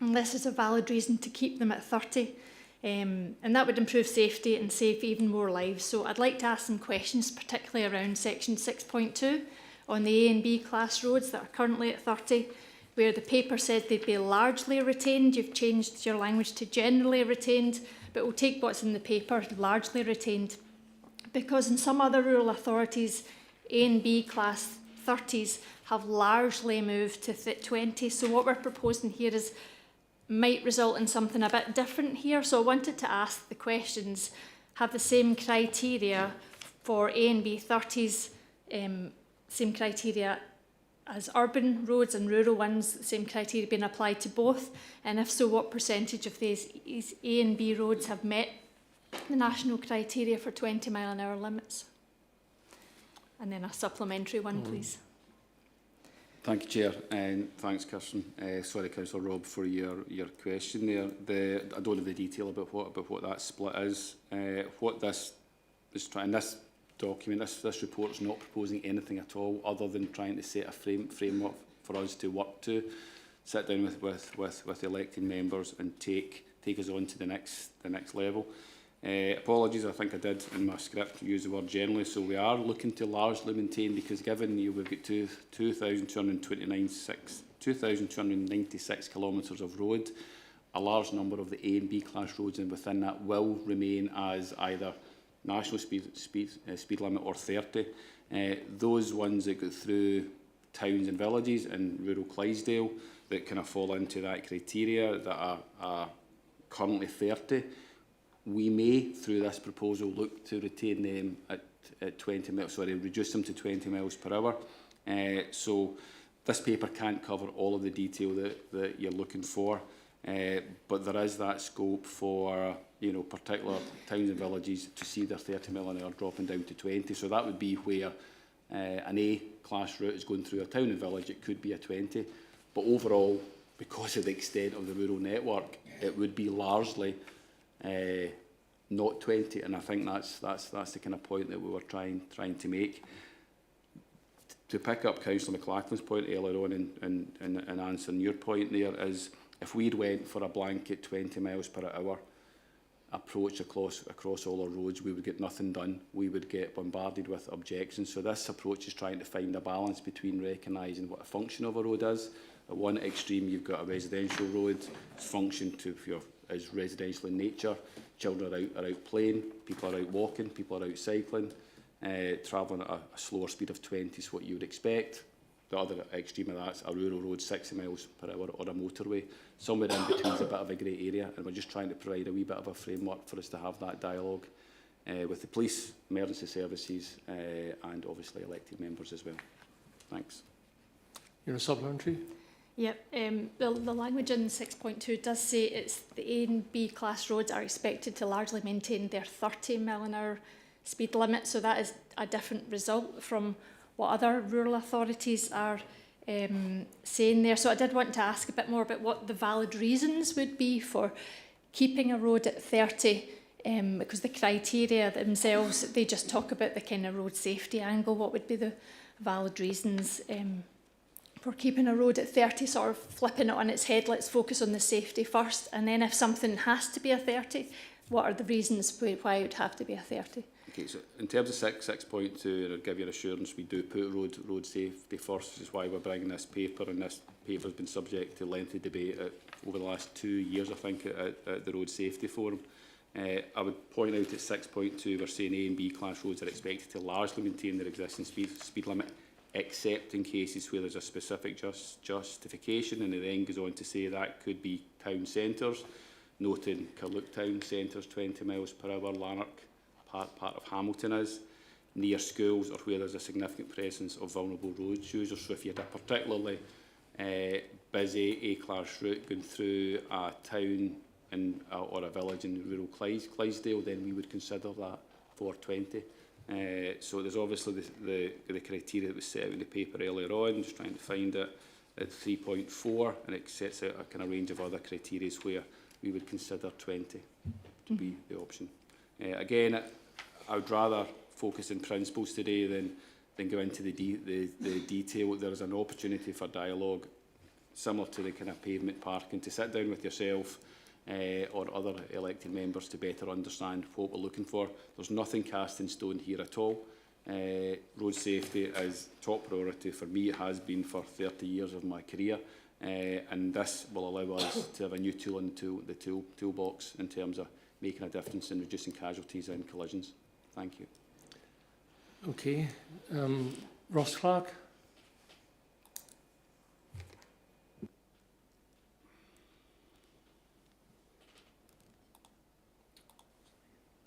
And this is a valid reason to keep them at 30. And that would improve safety and save even more lives. So I'd like to ask some questions, particularly around section 6.2 on the A and B class roads that are currently at 30, where the paper said they'd be largely retained. You've changed your language to generally retained, but we'll take what's in the paper, largely retained. Because in some other rural authorities, A and B class 30s have largely moved to 20. So what we're proposing here might result in something a bit different here. So I wanted to ask the questions, have the same criteria for A and B 30s, same criteria as urban roads and rural ones, the same criteria being applied to both? And if so, what percentage of these A and B roads have met the national criteria for 20-mile-an-hour limits? And then a supplementary one, please. Thank you, Chair, and thanks, Kirsten. Sorry, Councillor Rob, for your question there. I don't have the detail about what that split is. What this is trying, this document, this report is not proposing anything at all other than trying to set a framework for us to work to, sit down with elected members and take us on to the next level. Apologies, I think I did in my script use the word generally, so we are looking to largely maintain, because given we've got 2,296 kilometres of road, a large number of the A and B class roads, and within that will remain as either national speed limit or 30. Those ones that go through towns and villages in rural Clydesdale that kind of fall into that criteria that are currently 30, we may, through this proposal, look to retain them at 20 miles, sorry, reduce them to 20 miles per hour. So this paper can't cover all of the detail that you're looking for, but there is that scope for, particular towns and villages to see their 30 mile an hour dropping down to 20. So that would be where an A class route is going through a town and village, it could be a 20. But overall, because of the extent of the rural network, it would be largely not 20, and I think that's the kind of point that we were trying to make. To pick up Councillor McLachlan's point earlier on and answering your point there is, if we'd went for a blanket 20 miles per hour, approach across all our roads, we would get nothing done. We would get bombarded with objections. So this approach is trying to find a balance between recognising what a function of a road is. At one extreme, you've got a residential road. Its function is residential in nature. Children are out playing, people are out walking, people are out cycling, travelling at a slower speed of 20 is what you would expect. The other extreme of that's a rural road, 60 miles per hour, or a motorway. Somewhere in between is a bit of a grey area, and we're just trying to provide a wee bit of a framework for us to have that dialogue with the police, emergency services, and obviously elected members as well. Thanks. You're a supplementary? Yep, the language in 6.2 does say it's the A and B class roads are expected to largely maintain their 30 mph speed limit, so that is a different result from what other rural authorities are saying there. So I did want to ask a bit more about what the valid reasons would be for keeping a road at 30, because the criteria themselves, they just talk about the kind of road safety angle. What would be the valid reasons for keeping a road at 30, sort of flipping it on its head? Let's focus on the safety first, and then if something has to be a 30, what are the reasons why it would have to be a 30? Okay, so in terms of 6.2, and I'll give you an assurance, we do put road safety first, which is why we're bringing this paper, and this paper has been subject to lengthy debate over the last 2 years, I think, at the Road Safety Forum. I would point out at 6.2, we're saying A and B class roads are expected to largely maintain their existing speed limit, except in cases where there's a specific justification, and it then goes on to say that could be town centres, noting Carluke town centres 20 miles per hour, Lanark, part of Hamilton is, near schools or where there's a significant presence of vulnerable road users. So if you had a particularly busy A-class route going through a town or a village in rural Clydesdale, then we would consider that for 20. So there's obviously the criteria that was set out in the paper earlier on, just trying to find it at 3.4, and it sets out a kind of range of other criteria where we would consider 20 to be the option. Again, I would rather focus on principles today than go into the detail. There is an opportunity for dialogue, similar to the kind of pavement parking, to sit down with yourself or other elected members to better understand what we're looking for. There's nothing cast in stone here at all. Road safety is top priority for me. It has been for 30 years of my career, and this will allow us to have a new tool in the toolbox in terms of making a difference in reducing casualties and collisions. Thank you. Okay. Ross Clark.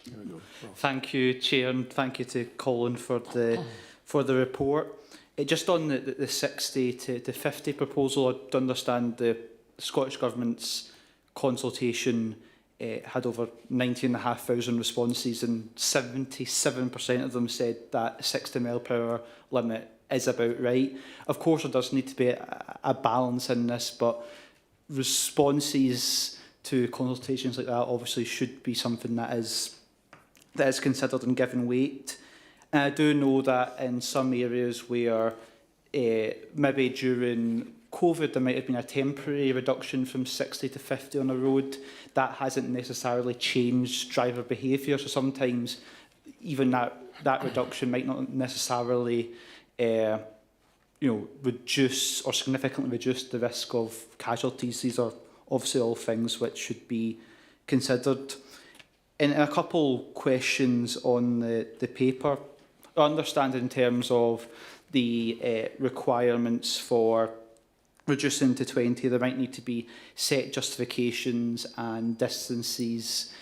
There we go. Thank you, Chair, and thank you to Colin for the report. Just on the 60 to 50 proposal, I understand the Scottish Government's consultation had over 19,500 responses, and 77% of them said that 60 mph limit is about right. Of course, there does need to be a balance in this, but responses to consultations like that obviously should be something that is considered and given weight. And I do know that in some areas where maybe during COVID there might have been a temporary reduction from 60 to 50 on a road, that hasn't necessarily changed driver behaviour. So sometimes even that reduction might not necessarily reduce or significantly reduce the risk of casualties. These are obviously all things which should be considered. And a couple questions on the paper. I understand in terms of the requirements for reducing to 20, there might need to be set justifications and distances,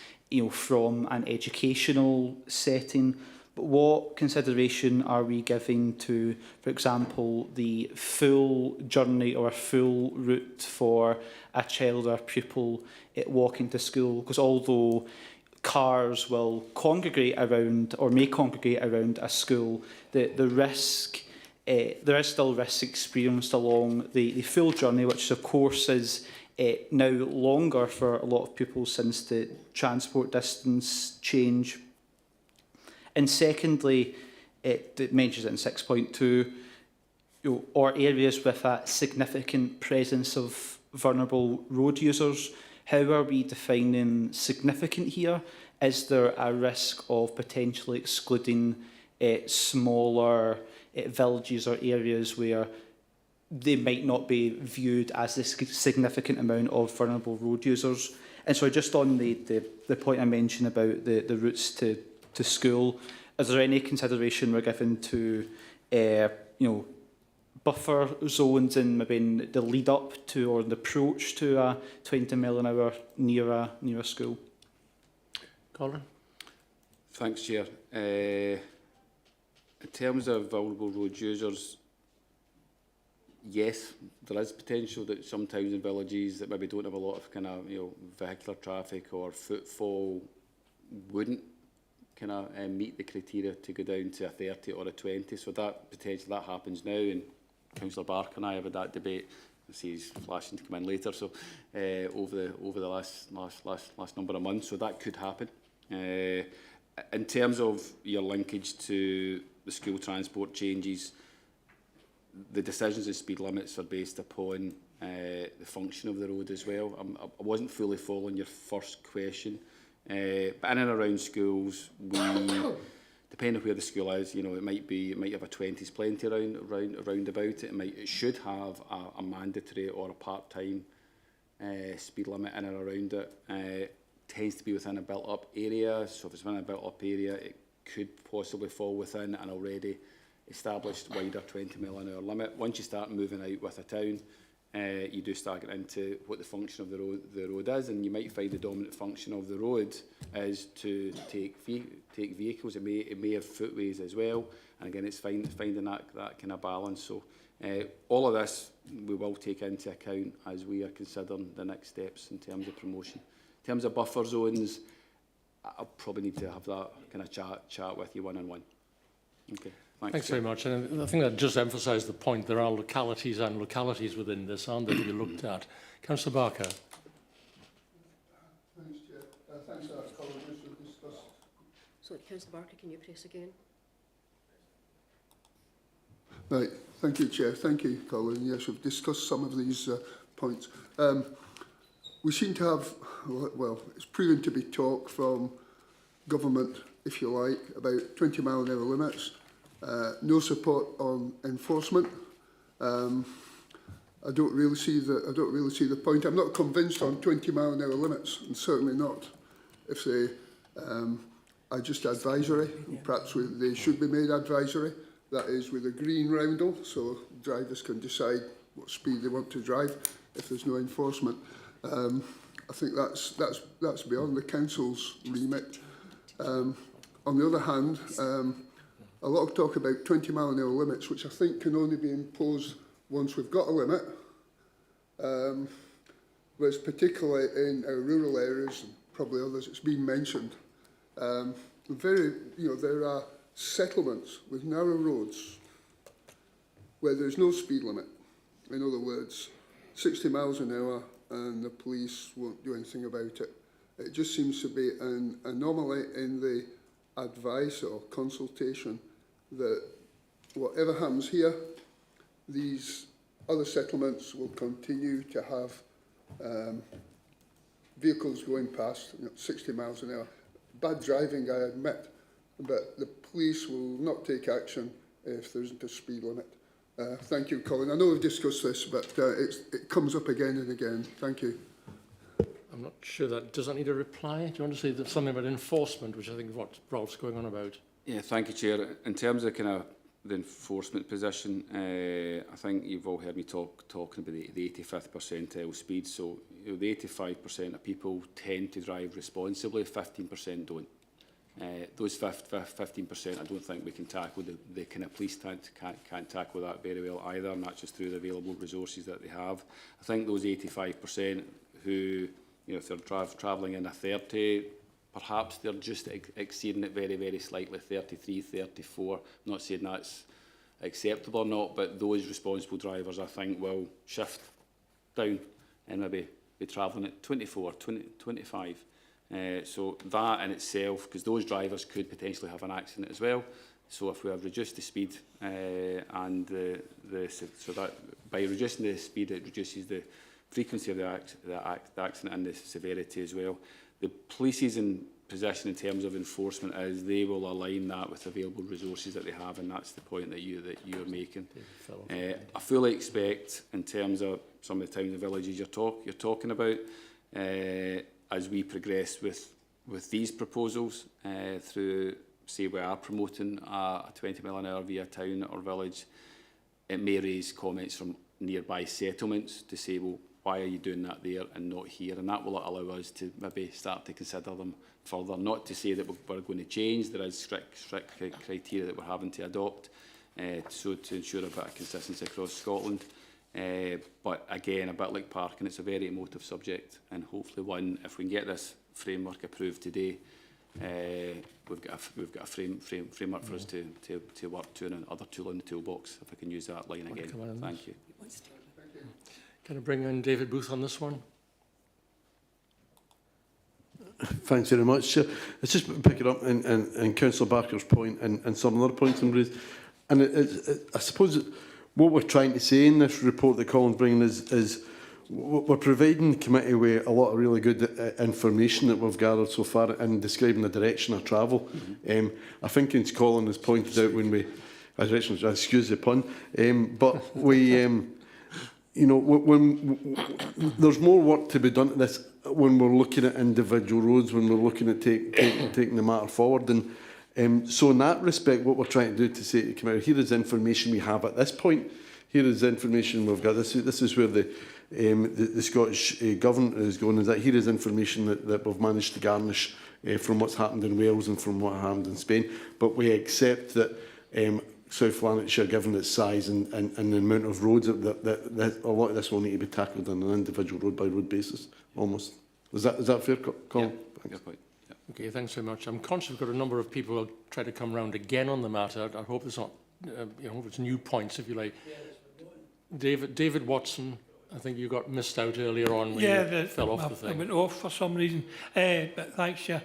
from an educational setting. But what consideration are we giving to, for example, the full journey or a full route for a child or walking to school? Because although cars will congregate around or may congregate around a school, the risk, there is still risk experienced along the full journey, which of course is now longer for a lot of people since the transport distance change. And secondly, it mentions it in 6.2, or areas with a significant presence of vulnerable road users. How are we defining significant here? Is there a risk of potentially excluding smaller villages or areas where they might not be viewed as a significant amount of vulnerable road users? And so just on the point I mentioned about the routes to school, is there any consideration we're given to buffer zones and maybe in the lead up to or the approach to a 20 mile an hour near a school? Colin? Thanks, Chair. In terms of vulnerable road users, yes, there is potential that some towns and villages that maybe don't have a lot of kind of vehicular traffic or footfall wouldn't kind of meet the criteria to go down to a 30 or a 20. So that potentially that happens now, and Councillor Barker and I have had that debate. I see he's flashing to come in later. So over the last number of months, so that could happen. In terms of your linkage to the school transport changes, the decisions of speed limits are based upon the function of the road as well. I wasn't fully following your first question, but in and around schools, we, depending on where the school is, it might have a 20s plenty around about it. It should have a mandatory or a part-time speed limit in and around it. Tends to be within a built-up area, so if it's within a built-up area, it could possibly fall within an already established wider 20 mile an hour limit. Once you start moving out with a town, you do start getting into what the function of the road is, and you might find the dominant function of the road is to take vehicles. It may have footways as well, and again, it's finding that kind of balance. So all of this we will take into account as we are considering the next steps in terms of promotion. In terms of buffer zones, I'll probably need to have that kind of chat with you one-on-one. Okay. Thanks very much. And I think that just emphasised the point. There are localities and localities within this, aren't there, to be looked at. Councillor Barker. Thanks, Chair. Thanks for that, Colin. So, Councillor Barker, can you press again? Right. Thank you, Chair. Thank you, Colin. Yes, we've discussed some of these points. We seem to have, well, it's proven to be talk from government, if you like, about 20 mile an hour limits. No support on enforcement. I don't really see the point. I'm not convinced on 20 mile an hour limits, and certainly not if they are just advisory. Perhaps they should be made advisory. That is with a green roundel, so drivers can decide what speed they want to drive if there's no enforcement. I think that's beyond the council's remit. On the other hand, a lot of talk about 20 mile an hour limits, which I think can only be imposed once we've got a limit. Whereas particularly in our rural areas, and probably others, it's been mentioned, there are settlements with narrow roads where there's no speed limit. In other words, 60 miles an hour and the police won't do anything about it. It just seems to be an anomaly in the advice or consultation that whatever happens here, these other settlements will continue to have vehicles going past 60 miles an hour. Bad driving, I admit, but the police will not take action if there isn't a speed limit. Thank you, Colin. I know we've discussed this, but it comes up again and again. Thank you. I'm not sure does that need a reply? Do you want to say that something about enforcement, which I think is what Ralph's going on about? Yeah, thank you, Chair. In terms of kind of the enforcement position, I think you've all heard me talking about the 85th percentile speed. So the 85% of people tend to drive responsibly, 15% don't. Those 15%, I don't think we can tackle. The kind of police can't tackle that very well either, and that's just through the available resources that they have. I think those 85% who, if they're travelling in a 30, perhaps they're just exceeding it very, very slightly, 33, 34. I'm not saying that's acceptable or not, but those responsible drivers, I think, will shift down and maybe be travelling at 24, 25. So that in itself, because those drivers could potentially have an accident as well. So if we have reduced the speed so that by reducing the speed, it reduces the frequency of the accident and the severity as well. The police's position in terms of enforcement is they will align that with available resources that they have, and that's the point that you're making. I fully expect, in terms of some of the towns and villages you're talking about, as we progress with these proposals through, say, we are promoting a 20 mile an hour via town or village, it may raise comments from nearby settlements to say, well, why are you doing that there and not here? And that will allow us to maybe start to consider them further. Not to say that we're going to change, there is strict criteria that we're having to adopt so to ensure a bit of consistency across Scotland. But again, a bit like parking, it's a very emotive subject, and hopefully one, if we can get this framework approved today, we've got a framework for us to work to, and another tool in the toolbox, if I can use that line again. Thank you. Can I bring in David Booth on this one? Thanks very much, Chair. Let's just pick it up in Councillor Barker's point and some other points in raised. And I suppose what we're trying to say in this report that Colin's bringing is we're providing the committee with a lot of really good information that we've gathered so far in describing the direction of travel. I think, as Colin has pointed out, when we, excuse the pun, but we, you know, when there's more work to be done at this when we're looking at individual roads, when we're looking at taking the matter forward. And so in that respect, what we're trying to do to say to the committee, here is information we have at this point, here is information we've got, this is where the Scottish Government is going, is that here is information that we've managed to garnish from what's happened in Wales and from what happened in Spain. But we accept that South Lanarkshire, given its size and the amount of roads, that a lot of this will need to be tackled on an individual road-by-road basis, almost. Is that fair, Colin? Yeah, good point. Yeah. Okay, thanks very much. I'm conscious we've got a number of people who will try to come round again on the matter. I hope it's not, I hope it's new points, if you like. David Watson, I think you got missed out earlier on when you fell off the thing. I went off for some reason. But thanks, yeah.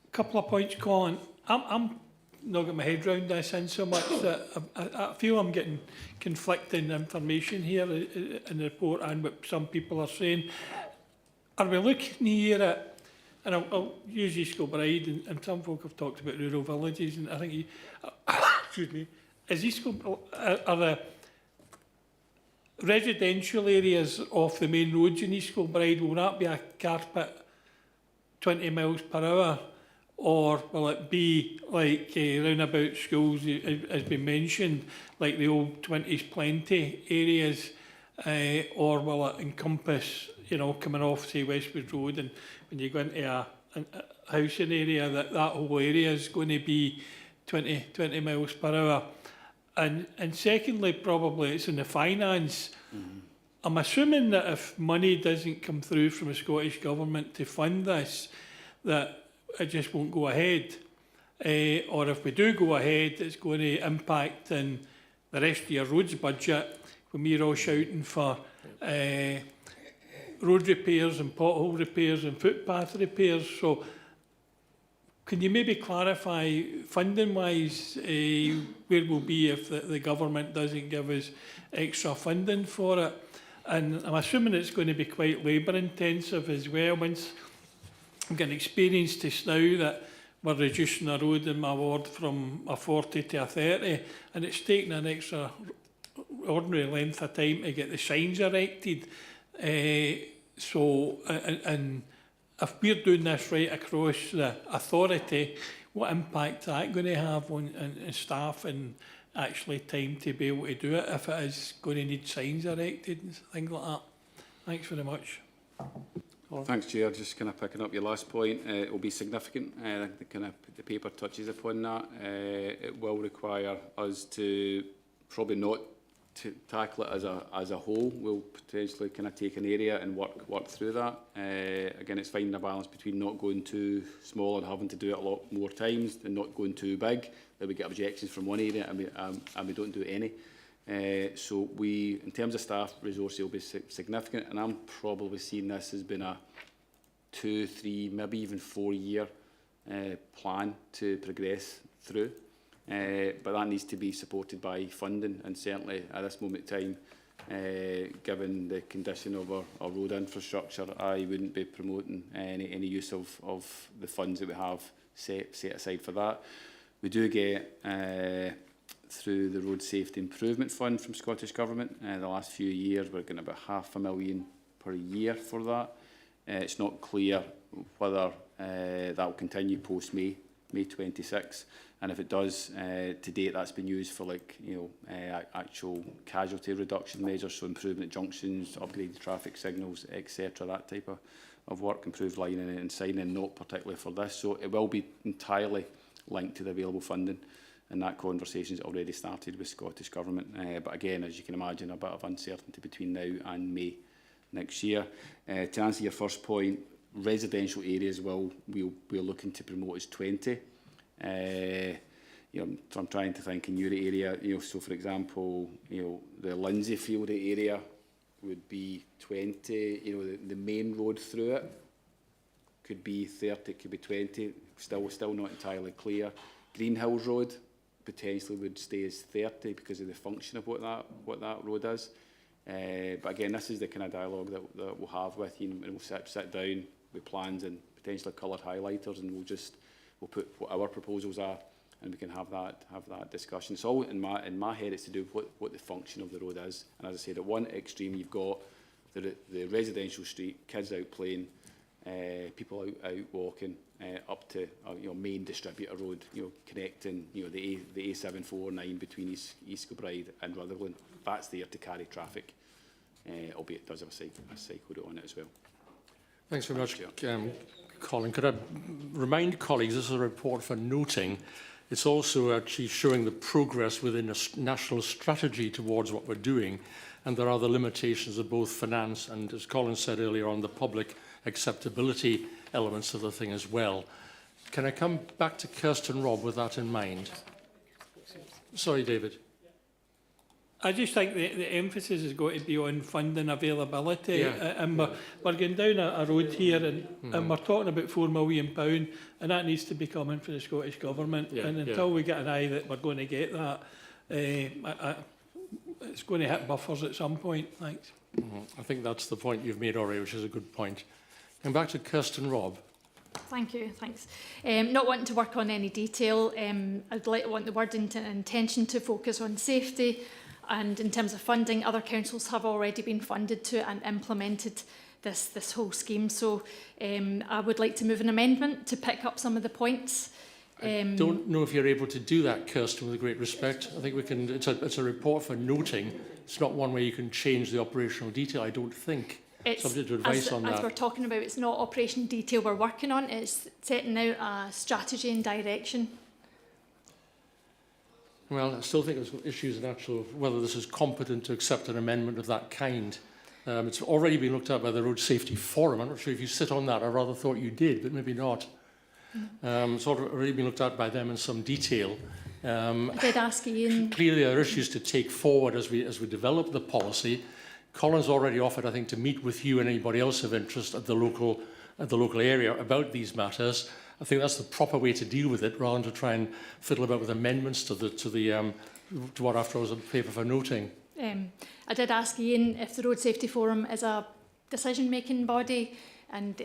A couple of points, Colin. I'm not getting my head round this in so much that I feel I'm getting conflicting information here in the report and what some people are saying. Are we looking here at, and I'll use East Kilbride, and some folk have talked about rural villages, and I think, excuse me, is East Kilbride, are the residential areas off the main roads in East Kilbride, will that be a carpet 20 miles per hour? Or will it be like roundabout schools, as been mentioned, like the old 20s plenty areas, or will it encompass, you know, coming off, say, Westwood Road, and when you go into a housing area, that whole area is going to be 20 miles per hour? And secondly, probably it's in the finance. I'm assuming that if money doesn't come through from the Scottish Government to fund this, that it just won't go ahead. Or if we do go ahead, it's going to impact in the rest of your roads budget when we're all shouting for road repairs and pothole repairs and footpath repairs. So can you maybe clarify funding-wise where we'll be if the government doesn't give us extra funding for it? And I'm assuming it's going to be quite labour-intensive as well. Once I'm getting experience to now that we're reducing a road in my ward from a 40 to a 30, and it's taking an extra ordinary length of time to get the signs erected. So, and if we're doing this right across the authority, what impact is that going to have on staff and actually time to be able to do it if it is going to need signs erected and things like that? Thanks very much. Thanks, Chair. Just kind of picking up your last point, it will be significant. The paper touches upon that. It will require us to probably not to tackle it as a whole. We'll potentially kind of take an area and work through that. Again, it's finding a balance between not going too small and having to do it a lot more times and not going too big. That we get objections from one area and we don't do any. So in terms of staff resource, it will be significant, and I'm probably seeing this as being a 2, 3, maybe even 4 year plan to progress through. But that needs to be supported by funding, and certainly at this moment in time, given the condition of our road infrastructure, I wouldn't be promoting any use of the funds that we have set aside for that. We do get through the Road Safety Improvement Fund from Scottish Government. The last few years we're getting about £500,000 per year for that. It's not clear whether that will continue post May 26, and if it does, to date that's been used for actual casualty reduction measures, so improvement at junctions, upgraded traffic signals, etc. That type of work, improved lining and signing, not particularly for this. So it will be entirely linked to the available funding, and that conversation's already started with Scottish Government. But again, as you can imagine, a bit of uncertainty between now and May next year. To answer your first point, residential areas we're looking to promote as 20. So I'm trying to think in your area, so for example, the Lindsay Field area would be 20, the main road through it could be 30, it could be 20, still not entirely clear. Greenhills Road potentially would stay as 30 because of the function of what that road is. But again, this is the kind of dialogue that we'll have with you, and we'll sit down with plans and potentially coloured highlighters, and we'll put what our proposals are, and we can have that discussion. It's all in my head. It's to do with what the function of the road is. And as I said, at one extreme you've got the residential street, kids out playing, people out walking, up to main distributor road, connecting the A749 between East Kilbride and Rutherglen. That's there to carry traffic, albeit it does have a cycle route on it as well. Thanks very much, Colin. Could I remind colleagues, this is a report for noting. It's also actually showing the progress within a national strategy towards what we're doing, and there are the limitations of both finance and, as Colin said earlier on, the public acceptability elements of the thing as well. Can I come back to Kirsten Robb with that in mind? Sorry, David. I just think the emphasis has got to be on funding availability. And we're going down a road here and we're talking about £4 million, and that needs to be coming from the Scottish Government. And until we get an eye that we're going to get that, it's going to hit buffers at some point. Thanks. I think that's the point you've made already, which is a good point. And back to Kirsten Robb. Thank you, thanks. Not wanting to work on any detail, I'd want the word intention to focus on safety. And in terms of funding, other councils have already been funded to and implemented this whole scheme. So I would like to move an amendment to pick up some of the points. I don't know if you're able to do that, Kirsten, with great respect. I think we can. It's a report for noting. It's not one where you can change the operational detail, I don't think. It's, subject to advice on that. As we're talking about, it's not operation detail we're working on. It's setting out a strategy and direction. Well, I still think there's issues in actual whether this is competent to accept an amendment of that kind. It's already been looked at by the Road Safety Forum. I'm not sure if you sit on that. I rather thought you did, but maybe not. It's already been looked at by them in some detail. I did ask Ian. Clearly, there are issues to take forward as we develop the policy. Colin's already offered, I think, to meet with you and anybody else of interest at the local area about these matters. I think that's the proper way to deal with it, rather than to try and fiddle about with amendments to what after all was a paper for noting. I did ask Ian if the Road Safety Forum is a decision-making body, and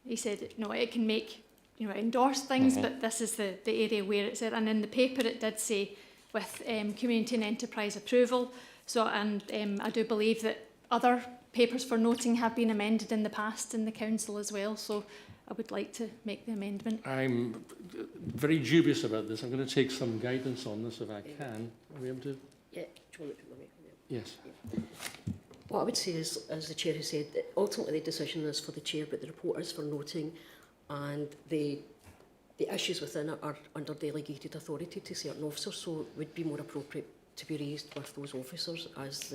he said no, it can make endorse things, but this is the area where it said, and in the paper it did say with community and enterprise approval. So, and I do believe that other papers for noting have been amended in the past in the council as well. So I would like to make the amendment. I'm very dubious about this. I'm going to take some guidance on this if I can. Are we able to? Yeah. Do you want to put me? Yes. Yeah. What I would say is, as the chair has said, that ultimately the decision is for the chair, but the report is for noting, and the issues within it are under delegated authority to certain officers, so it would be more appropriate to be raised with those officers as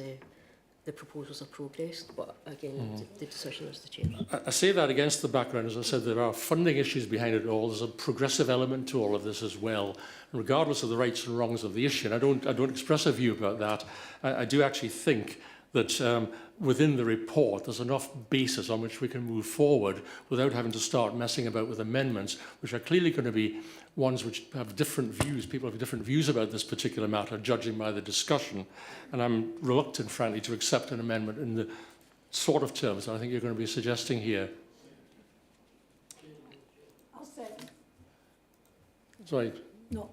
the proposals are progressed. But again, the decision is the chair. I say that against the background, as I said, there are funding issues behind it all. There's a progressive element to all of this as well, regardless of the rights and wrongs of the issue. And I don't express a view about that. I do actually think that within the report there's enough basis on which we can move forward without having to start messing about with amendments, which are clearly going to be ones which have different views, people have different views about this particular matter, judging by the discussion. And I'm reluctant, frankly, to accept an amendment in the sort of terms that I think you're going to be suggesting here. I'll second. Sorry. No.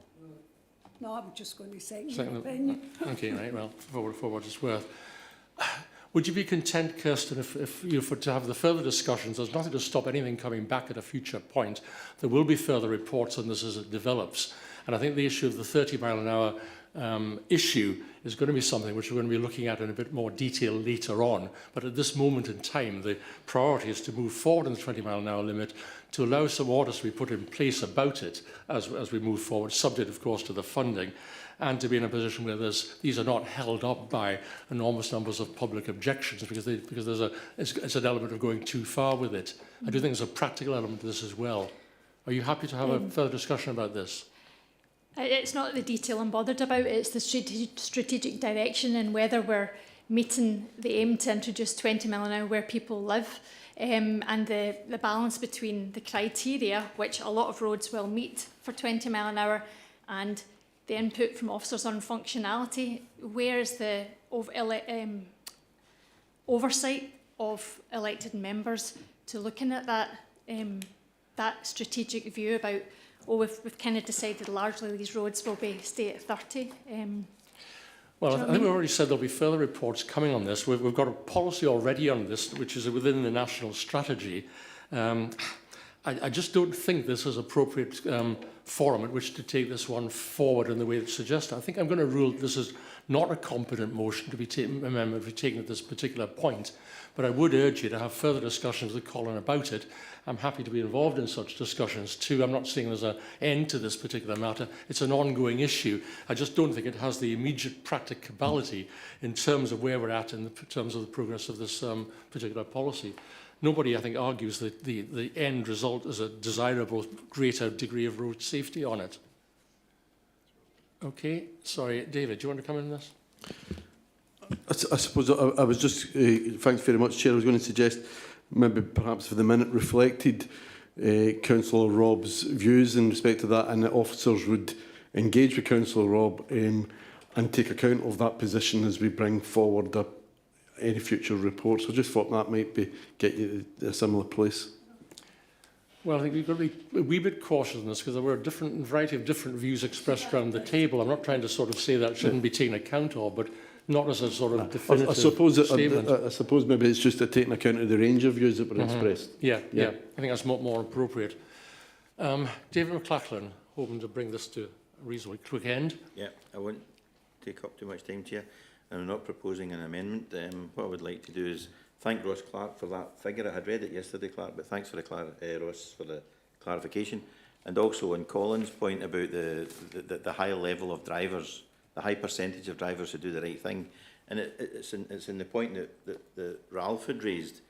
No, I'm just going to second your Second. opinion. Okay, right, well, for what it's worth. Would you be content, Kirsten, if you know, to have the further discussions? There's nothing to stop anything coming back at a future point. There will be further reports on this as it develops. And I think the issue of the 30 mile an hour issue is going to be something which we're going to be looking at in a bit more detail later on. But at this moment in time, the priority is to move forward in the 20 mile an hour limit, to allow some orders to be put in place about it as we move forward, subject, of course, to the funding, and to be in a position where these are not held up by enormous numbers of public objections because it's an element of going too far with it. I do think there's a practical element to this as well. Are you happy to have a further discussion about this? It's not the detail I'm bothered about, it's the strategic direction and whether we're meeting the aim to introduce 20 mile an hour where people live, and the balance between the criteria, which a lot of roads will meet for 20 mile an hour, and the input from officers on functionality. Where is the oversight of elected members to looking at that strategic view about, we've kind of decided largely these roads will stay at 30. Well, I think we've already said there'll be further reports coming on this. We've got a policy already on this, which is within the national strategy. I just don't think this is appropriate forum at which to take this one forward in the way that's suggested. I think I'm going to rule this is not a competent motion to be taken at this particular point, but I would urge you to have further discussions with Colin about it. I'm happy to be involved in such discussions too. I'm not saying there's an end to this particular matter. It's an ongoing issue. I just don't think it has the immediate practicability in terms of where we're at in terms of the progress of this particular policy. Nobody, I think, argues that the end result is a desirable greater degree of road safety on it. Okay, sorry, David, do you want to come in on this? I suppose I was just, thanks very much, Chair. I was going to suggest maybe perhaps for the minute reflected Councillor Robb's views in respect to that, and that officers would engage with Councillor Robb and take account of that position as we bring forward any future reports. I just thought that might get you to a similar place. Well, I think we've got to be a wee bit cautious in this because there were a variety of different views expressed around the table. I'm not trying to sort of say that shouldn't be taken account of, but not as a sort of definitive statement. I suppose maybe it's just taking account of the range of views that were expressed. Yeah. I think that's more appropriate. David McLachlan, hoping to bring this to a reasonably quick end. Yeah, I won't take up too much time, Chair. And I'm not proposing an amendment. What I would like to do is thank Ross Clark for that figure. I had read it yesterday, Clark, but thanks for Ross for the clarification. And also on Colin's point about the high level of drivers, the high percentage of drivers who do the right thing. And it's in the point that Ralph had raised.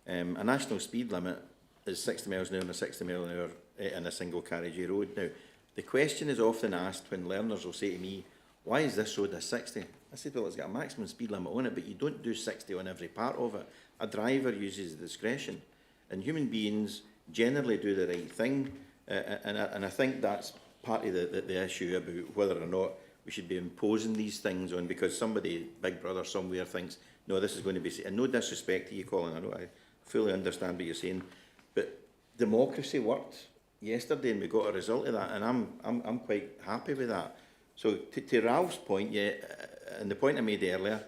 A national speed limit is 60 miles an hour and a 60 mile an hour in a single carriageway road. Now, the question is often asked when learners will say to me, why is this road a 60? I said, well, it's got a maximum speed limit on it, but you don't do 60 on every part of it. A driver uses discretion, and human beings generally do the right thing, and I think that's part of the issue about whether or not we should be imposing these things on because somebody, big brother somewhere, thinks, no, this is going to be... And no disrespect to you, Colin, I know I fully understand what you're saying, but democracy worked yesterday and we got a result of that, and I'm quite happy with that. So to Ralph's point, yeah, and the point I made earlier,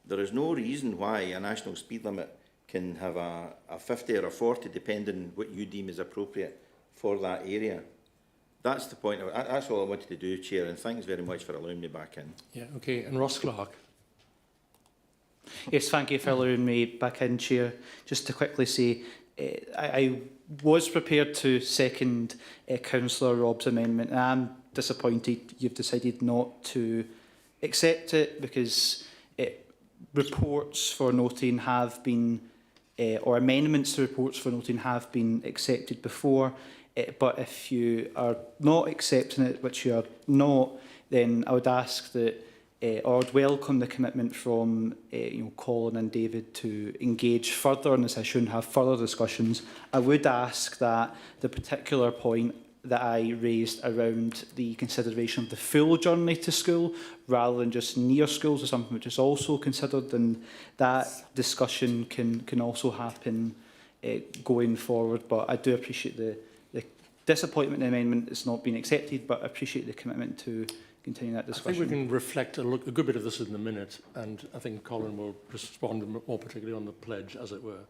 there is no reason why a national speed limit can have a 50 or a 40, depending what you deem is appropriate for that area. That's the point. That's all I wanted to do, Chair, and thanks very much for allowing me back in. Yeah, okay, and Ross Clark. Yes, thank you for allowing me back in, Chair. Just to quickly say, I was prepared to second Councillor Robb's amendment, and I'm disappointed you've decided not to accept it because reports for noting have been, or amendments to reports for noting have been accepted before, but if you are not accepting it, which you are not, then I would ask that, or would welcome the commitment from Colin and David to engage further on this issue and have further discussions. I would ask that the particular point that I raised around the consideration of the full journey to school rather than just near schools is something which is also considered, and that discussion can also happen going forward. But I do appreciate the disappointment in the amendment is not being accepted, but I appreciate the commitment to continue that discussion. I think we can reflect a good bit of this in the minute, and I think Colin will respond more particularly on the pledge, as it were.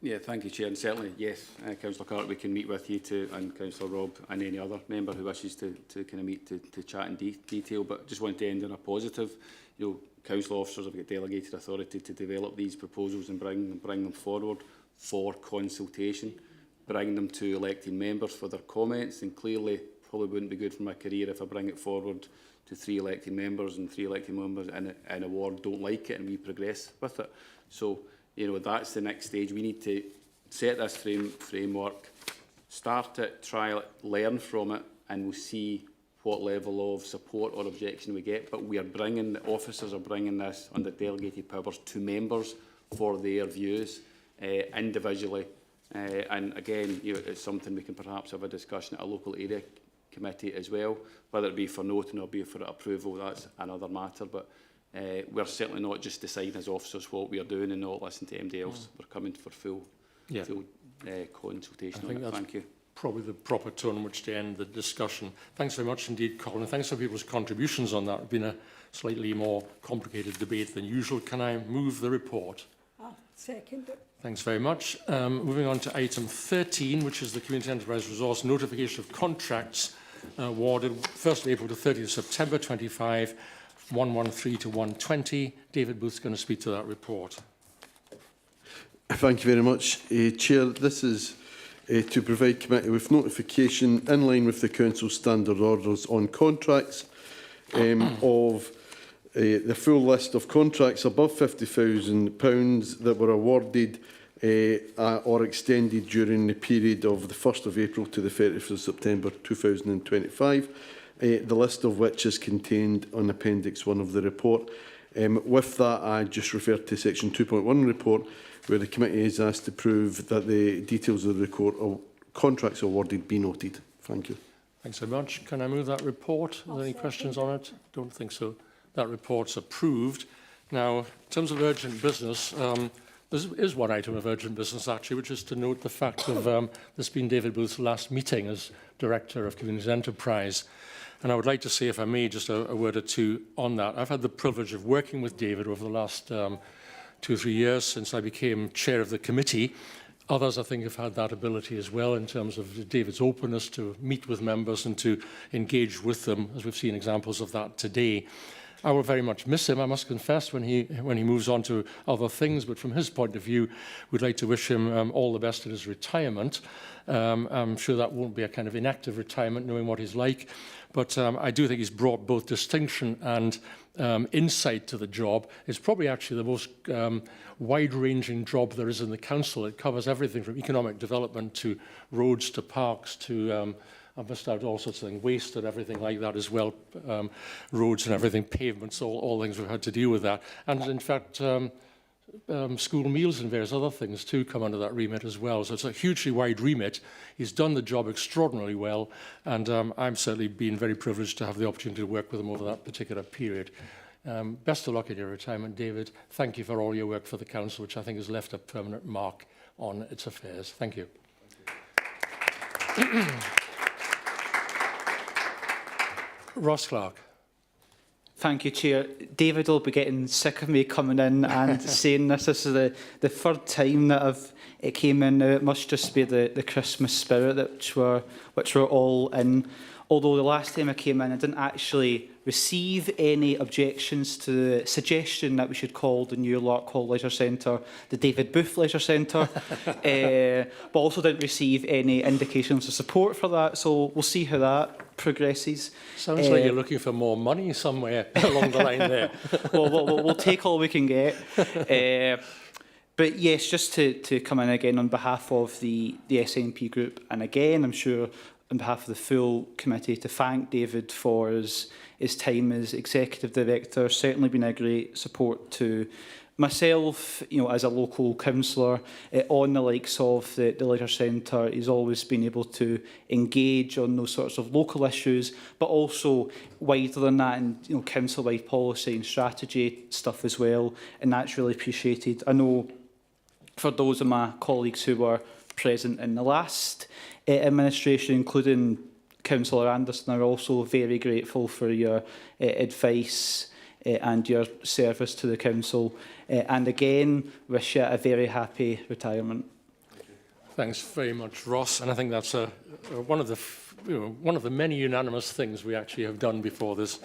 Yeah, thank you, Chair. And certainly, yes, Councillor Carter, we can meet with you and Councillor Robb and any other member who wishes to kind of meet to chat in detail. But just want to end on a positive. You know, council officers have got delegated authority to develop these proposals and bring them forward for consultation, bring them to elected members for their comments, and clearly probably wouldn't be good for my career if I bring it forward to 3 elected members and 3 elected members in a ward don't like it and we progress with it. So, you know, that's the next stage. We need to set this framework, start it, trial it, learn from it, and we'll see what level of support or objection we get. But we are bringing, the officers are bringing this under delegated powers to members for their views individually. And again, you know, it's something we can perhaps have a discussion at a local area committee as well, whether it be for noting or be for approval. That's another matter. But we're certainly not just deciding as officers what we are doing and not listening to anybody else. We're coming for full consultation on it. Thank you. Probably the proper tone in which to end the discussion. Thanks very much indeed, Colin. Thanks for people's contributions on that. It's been a slightly more complicated debate than usual. Can I move the report? I'll second it. Thanks very much. Moving on to item 13, which is the Community Enterprise Resource Notification of Contracts awarded 1st of April to 30th of September 25, 113 to 120. David Booth's going to speak to that report. Thank you very much, Chair. This is to provide committee with notification in line with the Council's standard orders on contracts of the full list of contracts above £50,000 that were awarded or extended during the period of the 1st of April to the 30th of September 2025, the list of which is contained on Appendix 1 of the report. With that, I just refer to Section 2.1 report, where the committee is asked to prove that the details of the report of contracts awarded be noted. Thank you. Thanks very much. Can I move that report? Are there any questions on it? Don't think so. That report's approved. Now, in terms of urgent business, there is one item of urgent business, actually, which is to note the fact of this being David Booth's last meeting as Director of Community Enterprise. And I would like to say, if I may, just a word or two on that. I've had the privilege of working with David over the last 2 or 3 years since I became chair of the committee. Others, I think, have had that ability as well in terms of David's openness to meet with members and to engage with them, as we've seen examples of that today. I will very much miss him, I must confess, when he moves on to other things. But from his point of view, we'd like to wish him all the best in his retirement. I'm sure that won't be a kind of inactive retirement, knowing what he's like. But I do think he's brought both distinction and insight to the job. It's probably actually the most wide-ranging job there is in the council. It covers everything from economic development to roads to parks to I've missed out all sorts of things, waste and everything like that as well, roads and everything, pavements, all things we've had to deal with that. And in fact, school meals and various other things too come under that remit as well. So it's a hugely wide remit. He's done the job extraordinarily well, and I've certainly been very privileged to have the opportunity to work with him over that particular period. Best of luck in your retirement, David. Thank you for all your work for the council, which I think has left a permanent mark on its affairs. Thank you. Ross Clark. Thank you, Chair. David will be getting sick of me coming in and saying this. This is the third time that it came in now. It must just be the Christmas spirit which we're all in. Although the last time I came in, I didn't actually receive any objections to the suggestion that we should call the new Lark Hall Leisure Centre the David Booth Leisure Centre, but also didn't receive any indications of support for that. So we'll see how that progresses. Sounds like you're looking for more money somewhere along the line there. We'll take all we can get. But yes, just to come in again on behalf of the SNP group, and again, I'm sure on behalf of the full committee, to thank David for his time as Executive Director. Certainly been a great support to myself, as a local councillor, on the likes of the Leisure Centre, he's always been able to engage on those sorts of local issues, but also wider than that, and council-wide policy and strategy stuff as well, and that's really appreciated. I know for those of my colleagues who were present in the last administration, including Councillor Anderson, are also very grateful for your advice and your service to the council. And again, wish you a very happy retirement. Thanks very much, Ross. And I think that's one of the one of the many unanimous things we actually have done before this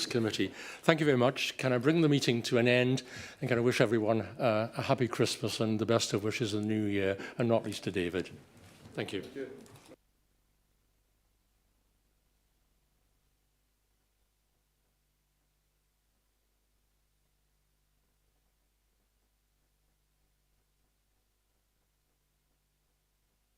committee. Thank you very much. Can I bring the meeting to an end, and can I wish everyone a happy Christmas and the best of wishes in the new year, and not least to David. Thank you. Thank you.